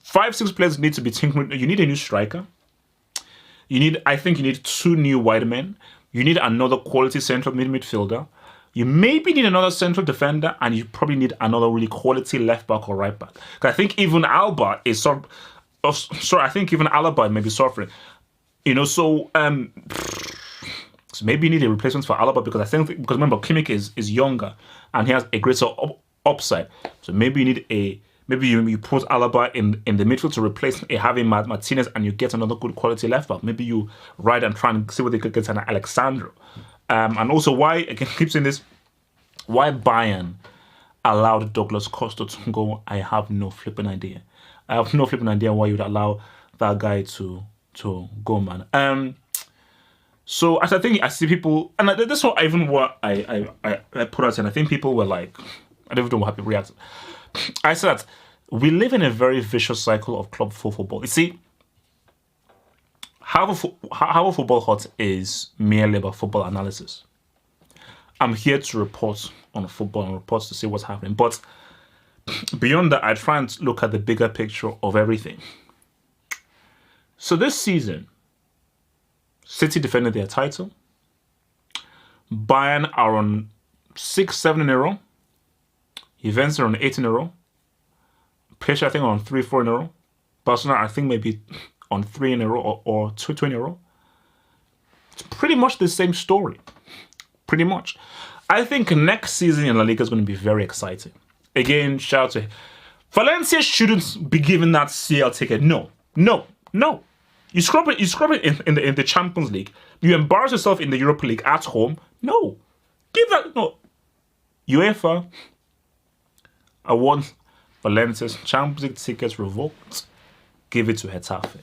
5-6 players need to be tinkering. You need a new striker. I think you need 2 new wide men. You need another quality central midfielder. You maybe need another central defender, and you probably need another really quality left back or right back. I think even Alba is I think even Alaba may be suffering. So maybe you need a replacement for Alaba, because remember, Kimmich is younger and he has a greater upside. So maybe you need you put Alaba in the midfield to replace a Javi Martinez, and you get another good quality left back. Maybe you ride and try and see what they could get an Alexandro. And also, why, again, keep saying this, why Bayern allowed Douglas Costa to go, I have no flipping idea. I have no flipping idea why you'd allow that guy to go, man. So as I see people, and this is what I put out, and I think people were like, I don't even know how people reacted. I said that we live in a very vicious cycle of club football. You see, how a football hut is merely about football analysis. I'm here to report on football and reports to see what's happening. But beyond that, I try and look at the bigger picture of everything. So this season, City defended their title. Bayern are on 6-7 in a row. Juventus are on 8 in a row. PSG, I think, are on 3-4 in a row. Barcelona, I think, maybe on 3 in a row or 2 in a row. It's pretty much the same story. Pretty much. I think next season in La Liga is going to be very exciting. Again, shout out to Valencia shouldn't be given that CL ticket. No. You scrub it in the Champions League. You embarrass yourself in the Europa League at home. No. Give that. No. UEFA, I want Valencia's Champions League tickets revoked. Give it to Getafe.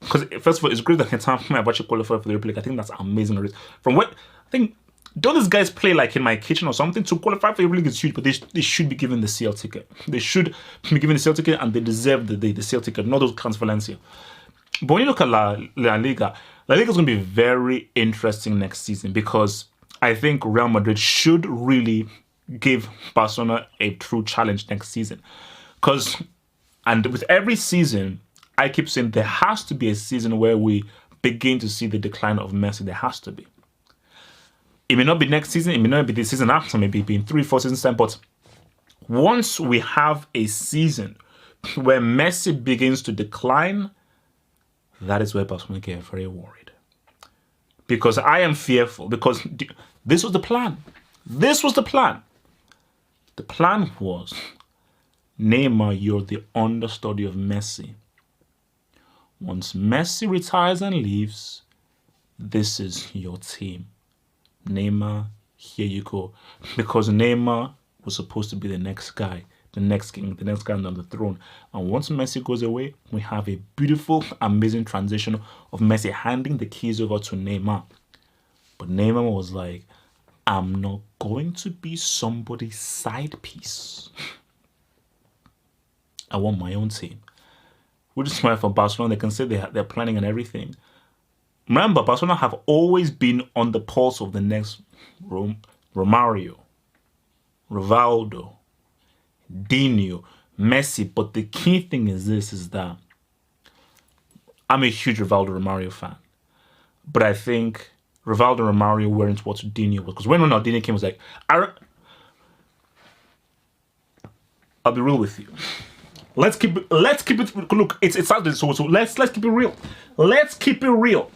Because, first of all, it's great that Getafe have actually qualified for the Europa League. I think that's amazing. From what I think, don't these guys play like in my kitchen or something? To qualify for the Europa League is huge, but they should be given the CL ticket. They should be given the CL ticket, and they deserve the CL ticket, not those cans Valencia. But when you look at La Liga is going to be very interesting next season, because I think Real Madrid should really give Barcelona a true challenge next season. And with every season, I keep saying there has to be a season where we begin to see the decline of Messi. There has to be. It may not be next season. It may not be the season after. Maybe be in 3-4 seasons time. But once we have a season where Messi begins to decline, that is where Barcelona get very worried. Because I am fearful. Because this was the plan. This was the plan. The plan was, Neymar, you're the understudy of Messi. Once Messi retires and leaves, this is your team. Neymar, here you go. Because Neymar was supposed to be the next guy, the next king, the next guy on the throne. And once Messi goes away, we have a beautiful, amazing transition of Messi handing the keys over to Neymar. But Neymar was like, I'm not going to be somebody's side piece. I want my own team. Which is why for Barcelona, they can say they're planning and everything. Remember, Barcelona have always been on the pulse of the next Romario, Rivaldo, Dino. Messi. But the key thing is this, is that I'm a huge Rivaldo Romario fan. But I think Rivaldo Romario weren't what Ronaldinho was. Because when Ronaldinho came, it was like, I'll be real with you. Let's keep it. Look, it's Saturday, so let's keep it real. Let's keep it real.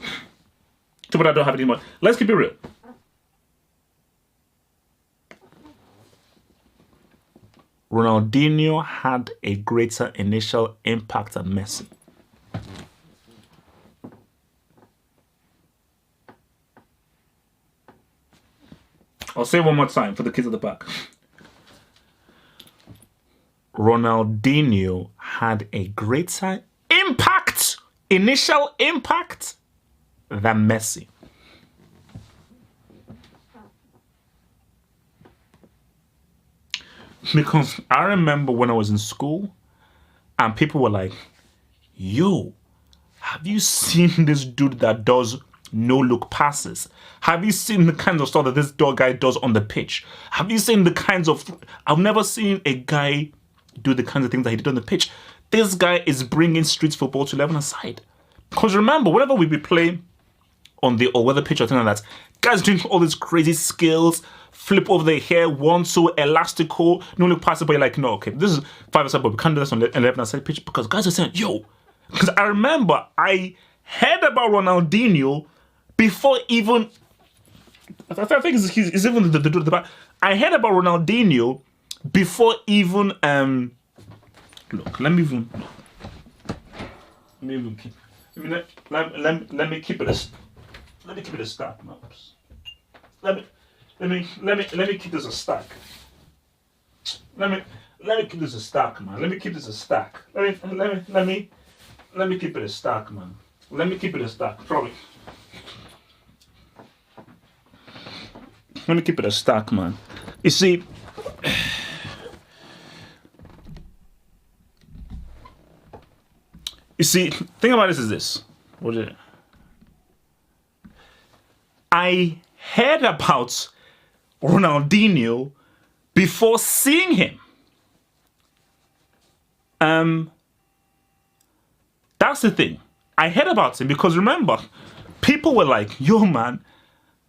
But I don't have it anymore. Let's keep it real. Ronaldinho had a greater initial impact than Messi. I'll say it one more time for the kids at the back. Ronaldinho had a greater impact, initial impact, than Messi. Because I remember when I was in school and people were like, yo, have you seen this dude that does no-look passes? Have you seen the kinds of stuff that this guy does on the pitch? Have you seen the kinds of... I've never seen a guy do the kinds of things that he did on the pitch. This guy is bringing street football to 11 aside. Because remember, whenever we be playing on the all-weather pitch or something like that, guys doing all these crazy skills, flip over the hair, 1-2, elastical, no-look passes, but you're like, no, okay, this is 5-aside, but we can't do this on the 11-aside pitch because guys are saying, yo, because I remember I heard about Ronaldinho before even... I think it's even the back. I heard about Ronaldinho before even look, let me keep it a stack, man. Let me keep this a stack. Let me keep this a stack, man. Let me keep this a stack. Let me keep it a stack, man. Let me keep it a stack, probably. Let me keep it a stack, man. You see, thing about this is this. What is it? I heard about Ronaldinho before seeing him. That's the thing. I heard about him because remember, people were like, yo, man,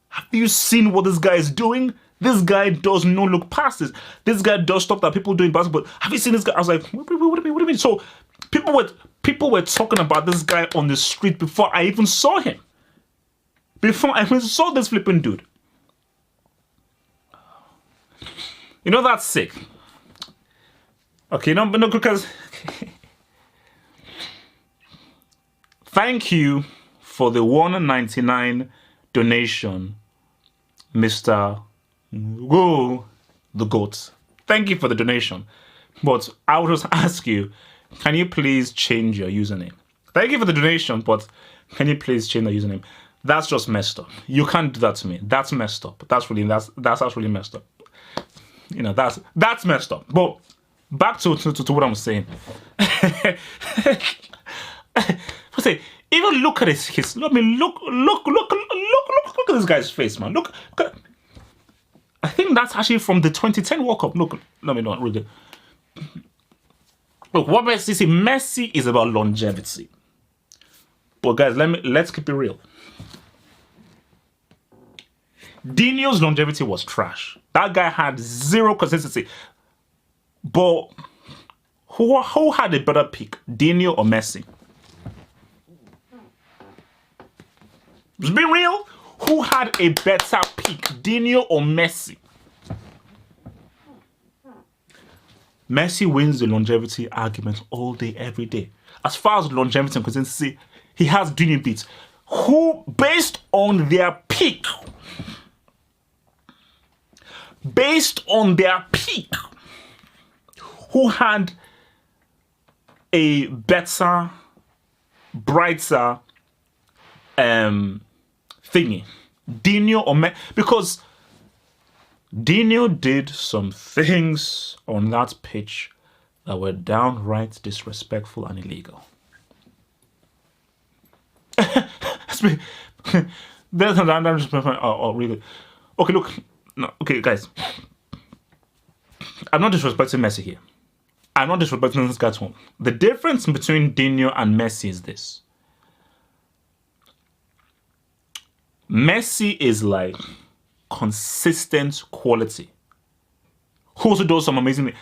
have you seen what this guy is doing? This guy does no-look passes. This guy does stuff that people do in basketball. Have you seen this guy? I was like, what do you mean? So people were talking about this guy on the street before I even saw him. Before I even saw this flipping dude. You know, that's sick. Okay, no, because... Thank you for the $1.99 donation, Mr. Whoa, the GOAT. Thank you for the donation. But I would just ask you, can you please change your username? Thank you for the donation, but can you please change the username? That's just messed up. You can't do that to me. That's messed up. That's actually messed up. You know, that's messed up. But back to what I'm saying. Even look at his look at this guy's face, man. Look at, I think that's actually from the 2010 World Cup. Look, let me not read it. Look, what Messi is about longevity. But guys, let's keep it real. Dino's longevity was trash. That guy had zero consistency. But who had a better pick, Dino or Messi? Let's be real. Who had a better pick, Dino or Messi? Messi wins the longevity argument all day, every day. As far as longevity and consistency, he has Dino beat. Who, based on their peak, who had a better, brighter thingy, Dino or Messi? Because Dino did some things on that pitch that were downright disrespectful and illegal. Oh, really? Okay, look. No, okay, guys. I'm not disrespecting Messi here. I'm not disrespecting this guy at all. The difference between Dino and Messi is this. Messi is like consistent quality. Who also does some amazing,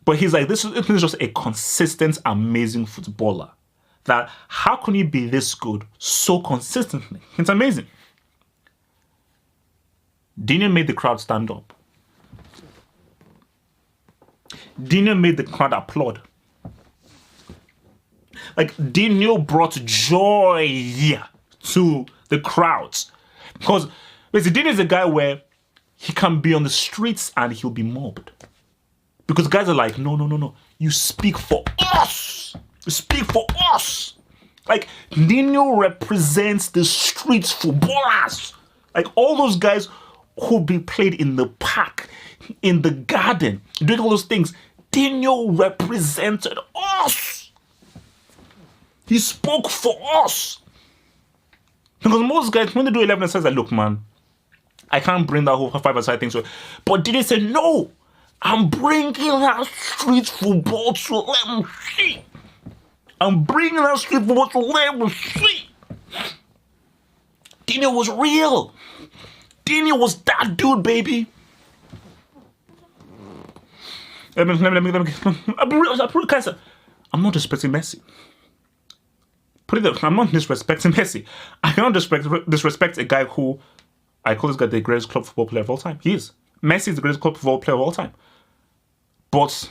but he's like, this is just a consistent, amazing footballer. That how can you be this good so consistently? It's amazing. Dino made the crowd stand up. Dino made the crowd applaud. Like, Dino brought joy to the crowds. Because basically, Dino is a guy where he can be on the streets and he'll be mobbed. Because guys are like, no. You speak for us. You speak for us. Like, Dino represents the streets footballers. Like, all those guys who be played in the park, in the garden, doing all those things. Dino represented us. He spoke for us. Because most guys, when they do 11, says that, look, man, I can't bring that whole 5-a-side thing. So, but Dino said, no, I'm bringing that street football to let them see. I'm bringing that street football to let them see. Dino was real. Dino was that dude, baby. I'm not disrespecting Messi. I'm not disrespecting Messi. I cannot disrespect a guy who I call this guy the greatest club football player of all time. He is. Messi is the greatest club football player of all time. But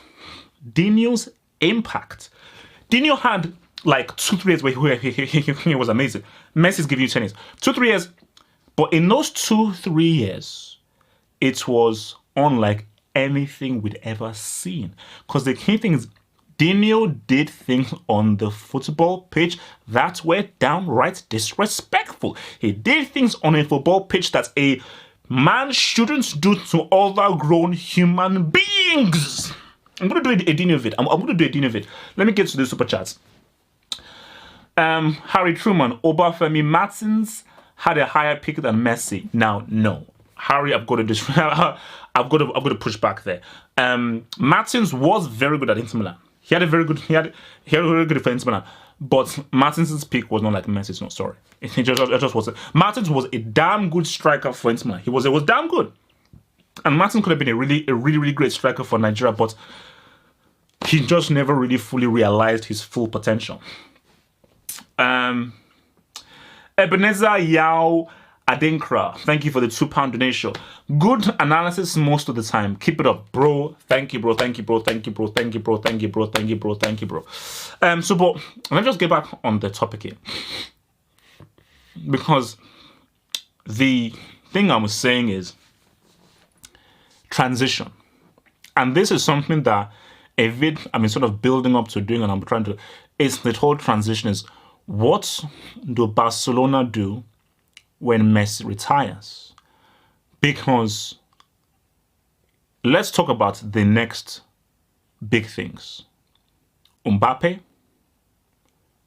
Dino's impact. Dino had like 2-3 years where he was amazing. Messi's giving you 10 years. 2-3 years. But in those 2-3 years, it was unlike anything we'd ever seen. Because the key thing is, Dino did things on the football pitch that were downright disrespectful. He did things on a football pitch that a man shouldn't do to other grown human beings. I'm going to do a Dino vid. I'm going to do a Dino vid. Let me get to the super chats. Harry Truman, Obafemi Martins had a higher pick than Messi. Now, no. Harry, I've got to push back there. Martins was very good at Inter Milan. He had a very good defense, Milan. But Martins' pick was not like Messi's. No, sorry. It just wasn't. Martins was a damn good striker for Inter Milan. He was damn good. And Martins could have been a really great striker for Nigeria, but he just never really fully realized his full potential. Ebenezer Yao Adinkra, thank you for the £2 donation. Good analysis most of the time. Keep it up, bro. Thank you, bro. Thank you, bro. Thank you, bro. Thank you, bro. Thank you, bro. Thank you, bro. Thank you, bro. So, but let's just get back on the topic here. Because the thing I was saying is transition. And this is something that I'm sort of building up to doing, and I'm trying to, it's the whole transition is, what do Barcelona do when Messi retires? Because let's talk about the next big things. Mbappe,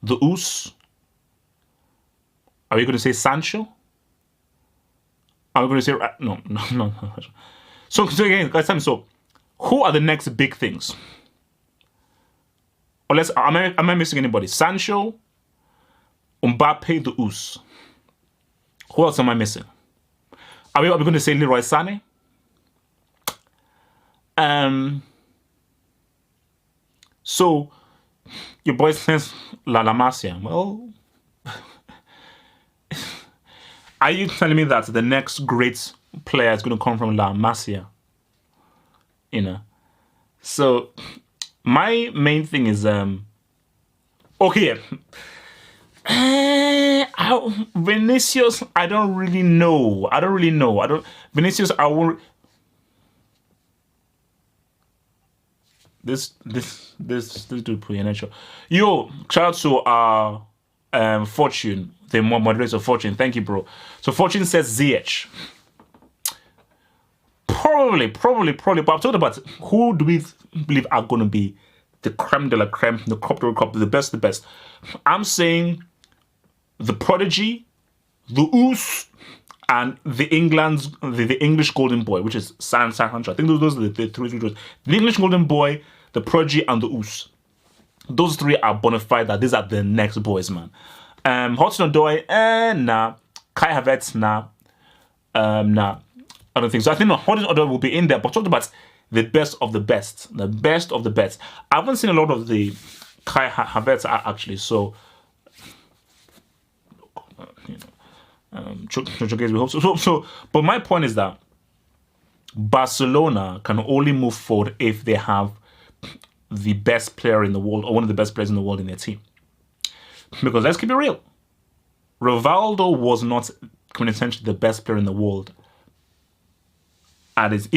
the US. Are we going to say Sancho? Are we going to say no? So again, guys, so who are the next big things? Or am I missing anybody? Sancho, Mbappe, the US. Who else am I missing? Are we going to say Leroy Sané? So your boy says La Masia. Well, are you telling me that the next great player is going to come from La Masia? You know. So my main thing is okay. Vinicius, I don't really know. Vinicius, I won't. This dude pretty natural. Yo, shout out to our Fortune, the moderator Fortune. Thank you, bro. So Fortune says ZH. Probably. But I'm talking about who do we believe are going to be the creme de la creme, the crop de la crop, the best. I'm saying the prodigy, the Oos, and the English golden boy, which is Sancho. I think those are the three. The English golden boy, the Prodigy, and the Oos. Those three are bona fide that these are the next boys, man. Hudson-Odoi, nah. Kai Havertz, nah. Nah. I don't think so. I think Hudson-Odoi will be in there, but talking about the best of the best. The best of the best. I haven't seen a lot of the Kai Havertz actually, so we hope so. But my point is that Barcelona can only move forward if they have the best player in the world, or one of the best players in the world, in their team. Because let's keep it real, Rivaldo was not quintessentially the best player in the world at his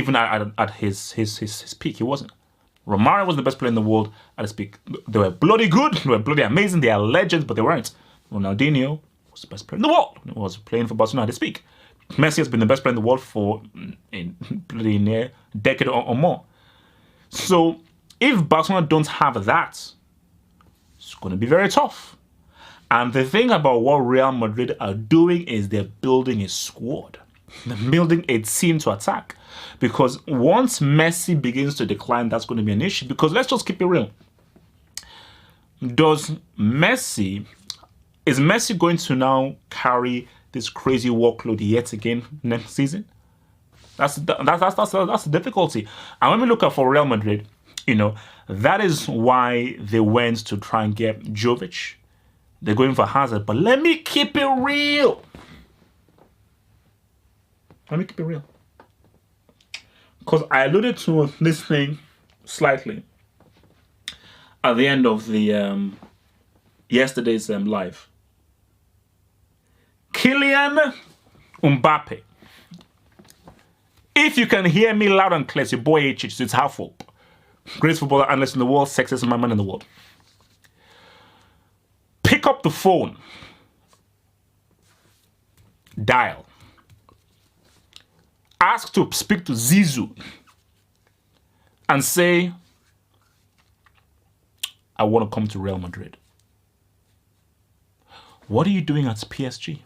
peak. He wasn't. Romario was the best player in the world at his peak. They were bloody good, they were bloody amazing, they are legends, but they weren't. Ronaldinho was the best player in the world. He was playing for Barcelona at his peak. Messi has been the best player in the world for bloody near a decade or more. So if Barcelona don't have that, it's going to be very tough. And the thing about what Real Madrid are doing is they're building a squad. They're building a team to attack. Because once Messi begins to decline, that's going to be an issue. Because let's just keep it real. Is Messi going to now carry this crazy workload yet again next season? That's the difficulty. And when we look at for Real Madrid, that is why they went to try and get Jovic. They're going for Hazard. But let me keep it real. Because I alluded to this thing slightly at the end of the yesterday's live. Kylian Mbappe. If you can hear me loud and clear, it's your boy H. So it's half up. Greatest footballer analyst in the world, sexiest man in the world. Pick up the phone. Dial. Ask to speak to Zizou. And say, I want to come to Real Madrid. What are you doing at PSG?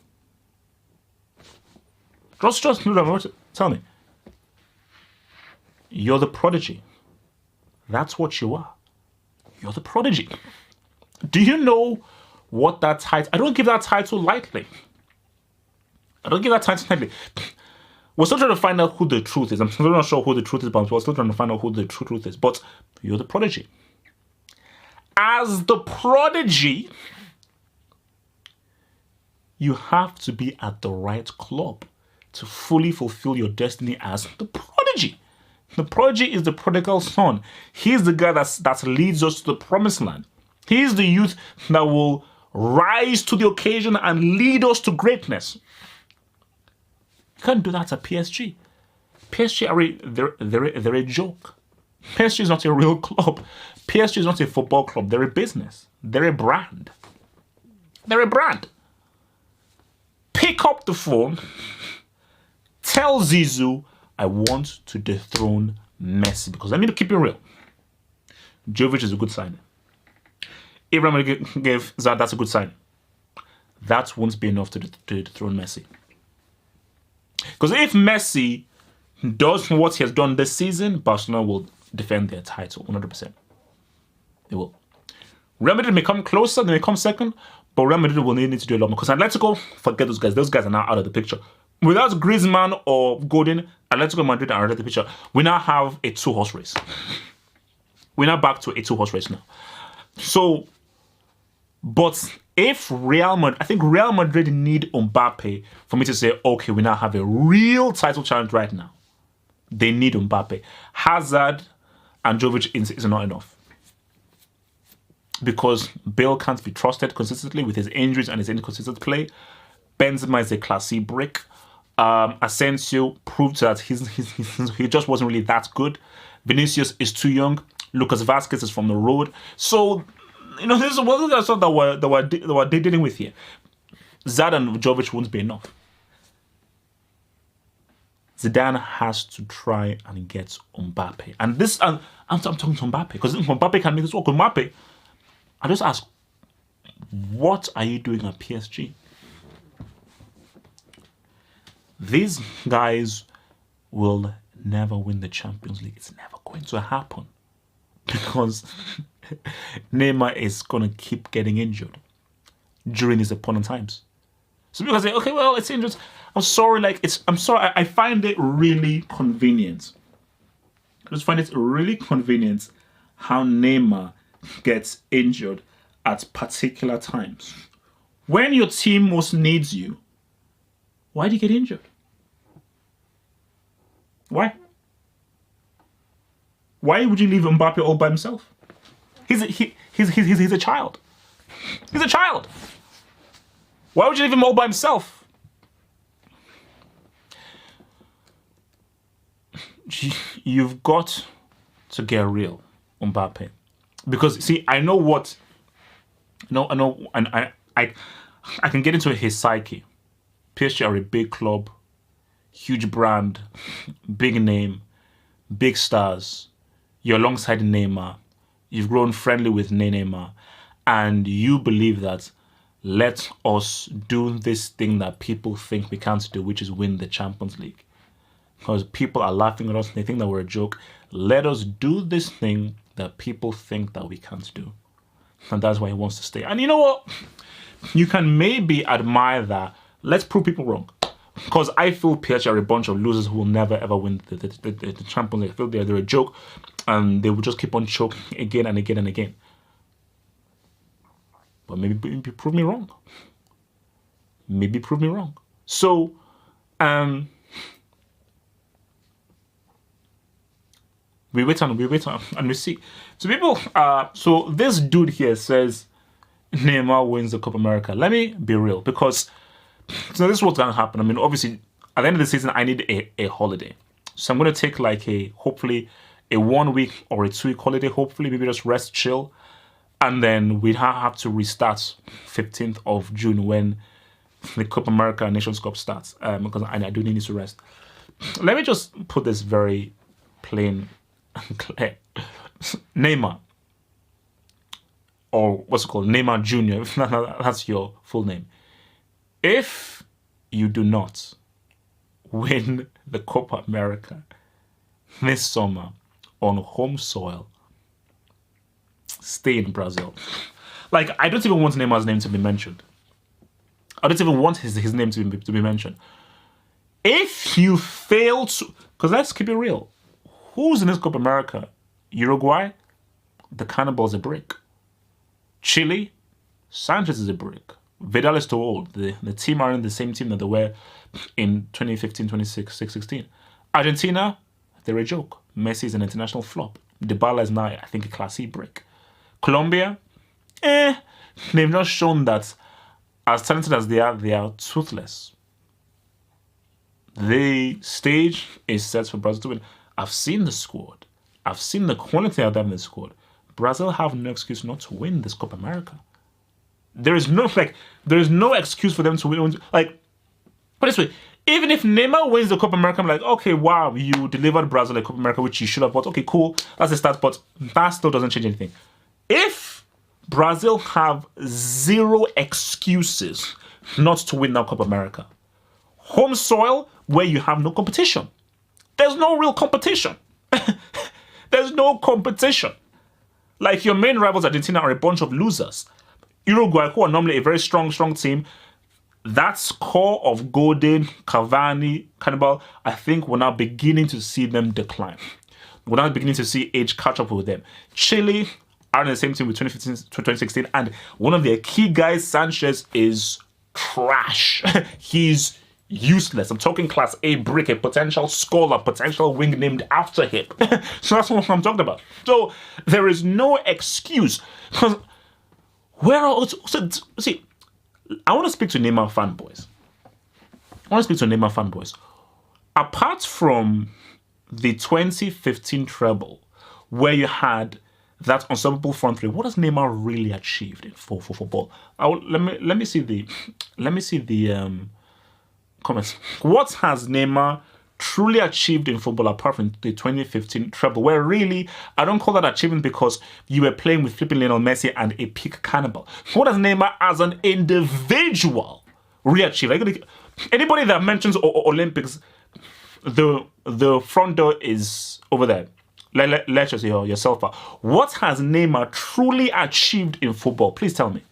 Just tell me. You're the prodigy. That's what you are. You're the prodigy. Do you know what that title... I don't give that title lightly. We're still trying to find out who the truth is. I'm still not sure who the truth is, but we're still trying to find out who the true truth is. But you're the prodigy. As the prodigy, you have to be at the right club to fully fulfill your destiny as the prodigy. The prodigy is the prodigal son. He's the guy that leads us to the promised land. He's the youth that will rise to the occasion and lead us to greatness. You can't do that at PSG. PSG they're a joke. PSG is not a real club. PSG is not a football club. They're a business. They're a brand. Pick up the phone. Tell Zizou, I want to dethrone Messi. Because let me keep it real. Jovic is a good signing. If Real Madrid gave Zad, that's a good signing. That won't be enough to dethrone Messi. Because if Messi does what he has done this season, Barcelona will defend their title 100%. They will. Real Madrid may come closer, they may come second, but Real Madrid will need to do a lot more. Because Atletico, forget those guys. Those guys are now out of the picture. Without Griezmann or Godin, Atletico Madrid are out of the picture. We now have a two-horse race. We're now back to a two-horse race now. So, but if Real Madrid, I think Real Madrid need Mbappe for me to say, okay, we now have a real title challenge right now. They need Mbappe. Hazard and Jovic is not enough. Because Bale can't be trusted consistently with his injuries and his inconsistent play. Benzema is a Class C brick. Asensio proved that he just wasn't really that good. Vinicius is too young. Lucas Vazquez is from the road. So, this is one of the stuff that we're dealing with here. Zad and Jovic won't be enough. Zidane has to try and get Mbappe. And this, I'm talking to Mbappe, because Mbappe can make this work. Mbappe, I just ask, what are you doing at PSG? These guys will never win the Champions League. It's never going to happen. because Neymar is going to keep getting injured during his opponent times. So people say, okay, well, it's injured. I'm sorry, I'm sorry. I find it really convenient. I just find it really convenient how Neymar gets injured at particular times. When your team most needs you, why do you get injured? Why? Why would you leave Mbappe all by himself? He's a child. He's a child. Why would you leave him all by himself? You've got to get real, Mbappe. Because, see, I know what... No, I know, and I can get into his psyche. PSG are a big club, huge brand, big name, big stars. You're alongside Neymar. You've grown friendly with Neymar. And you believe that let us do this thing that people think we can't do, which is win the Champions League. Because people are laughing at us. They think that we're a joke. Let us do this thing that people think that we can't do. And that's why he wants to stay. And you know what? You can maybe admire that. Let's prove people wrong. Because I feel PSG are a bunch of losers who will never ever win the Champions League. I feel they're a joke. And they will just keep on choking again and again and again. But maybe prove me wrong. Maybe prove me wrong. So, we wait and we see. So people, so this dude here says Neymar wins the Copa America. Let me be real, because so this is what's gonna happen. I mean, obviously, at the end of the season, I need a holiday. So I'm gonna take hopefully a 1 week or a 2 week holiday. Hopefully, maybe just rest, chill, and then we have to restart 15th of June when the Copa America Nations Cup starts. Because I do need to rest. Let me just put this very plain and clear. Neymar, or what's it called, Neymar Jr. That's your full name. If you do not win the Copa America this summer on home soil, stay in Brazil. I don't even want Neymar's name to be mentioned. I don't even want his name to be mentioned. If you fail to, because let's keep it real, who's in this Copa America? Uruguay, the Cannibals a brick. Chile, Sanchez is a brick. Vidal is too old. The team are in the same team that they were in 2015, 2016. Argentina, they're a joke. Messi is an international flop. Dybala is now, I think, a Class C brick. Colombia, they've not shown that as talented as they are toothless. The stage is set for Brazil to win. I've seen the squad. I've seen the quality of them in the squad. Brazil have no excuse not to win this Copa America. There is no excuse for them to win. Put this way, even if Neymar wins the Copa America, I'm like, okay, wow, you delivered Brazil a Copa America, which you should have bought. Okay, cool, that's a start, but that still doesn't change anything. If Brazil have zero excuses not to win that Copa America, home soil where you have no competition. There's no real competition. There's no competition. Your main rivals, Argentina, are a bunch of losers. Uruguay, who are normally a very strong team, that core of Godin, Cavani, Cannibal, I think we're now beginning to see them decline. We're now beginning to see age catch up with them. Chile are in the same team with 2015 to 2016, and one of their key guys, Sanchez, is trash. He's useless. I'm talking Class A brick, a potential scholar, potential wing named after him. So that's what I'm talking about. So there is no excuse. Because see, I want to speak to Neymar fanboys. Apart from the 2015 treble, where you had that unstoppable front three, what has Neymar really achieved for football? Let me see the comments. What has Neymar truly achieved in football apart from the 2015 treble, where really, I don't call that achievement because you were playing with flipping Lionel Messi and a peak Cannibal. What has Neymar as an individual really achieved? Anybody that mentions Olympics, the front door is over there. Let yourself out. What has Neymar truly achieved in football? Please tell me.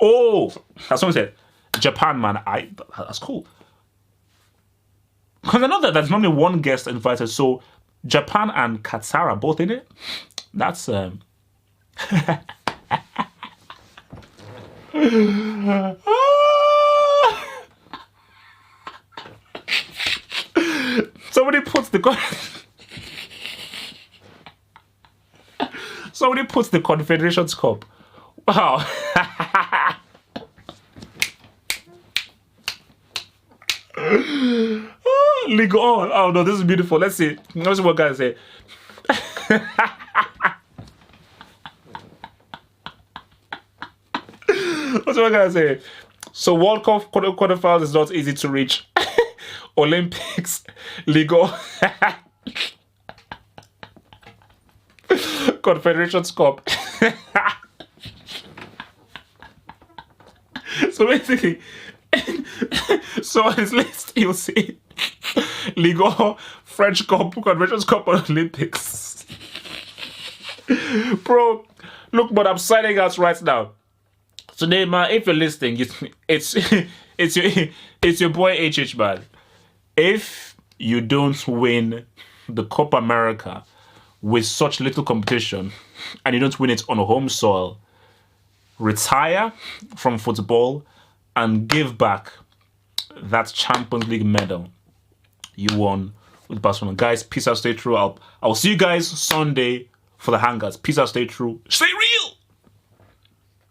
Oh, as someone said, Japan, man. That's cool. Because I know that there's only one guest invited, so Japan and Qatar are both in it. That's somebody puts the Confederations Cup. Wow. Ligue 1. Oh no, this is beautiful. Let's see what guys say. What's what guys say? So World Cup quarterfinals is not easy to reach. Olympics, Ligue 1. Confederations Cup. So basically, so on his list, you'll see Ligue 1, French Cup, Confederations Cup, and Olympics. Bro, look, but I'm signing out right now. So Neymar, if you're listening, it's your boy HH, man. If you don't win the Copa America with such little competition and you don't win it on home soil, retire from football and give back that Champions League medal you won with Barcelona. Guys, peace out, stay true. I'll see you guys Sunday for the hangouts. Peace out, stay true. Stay real!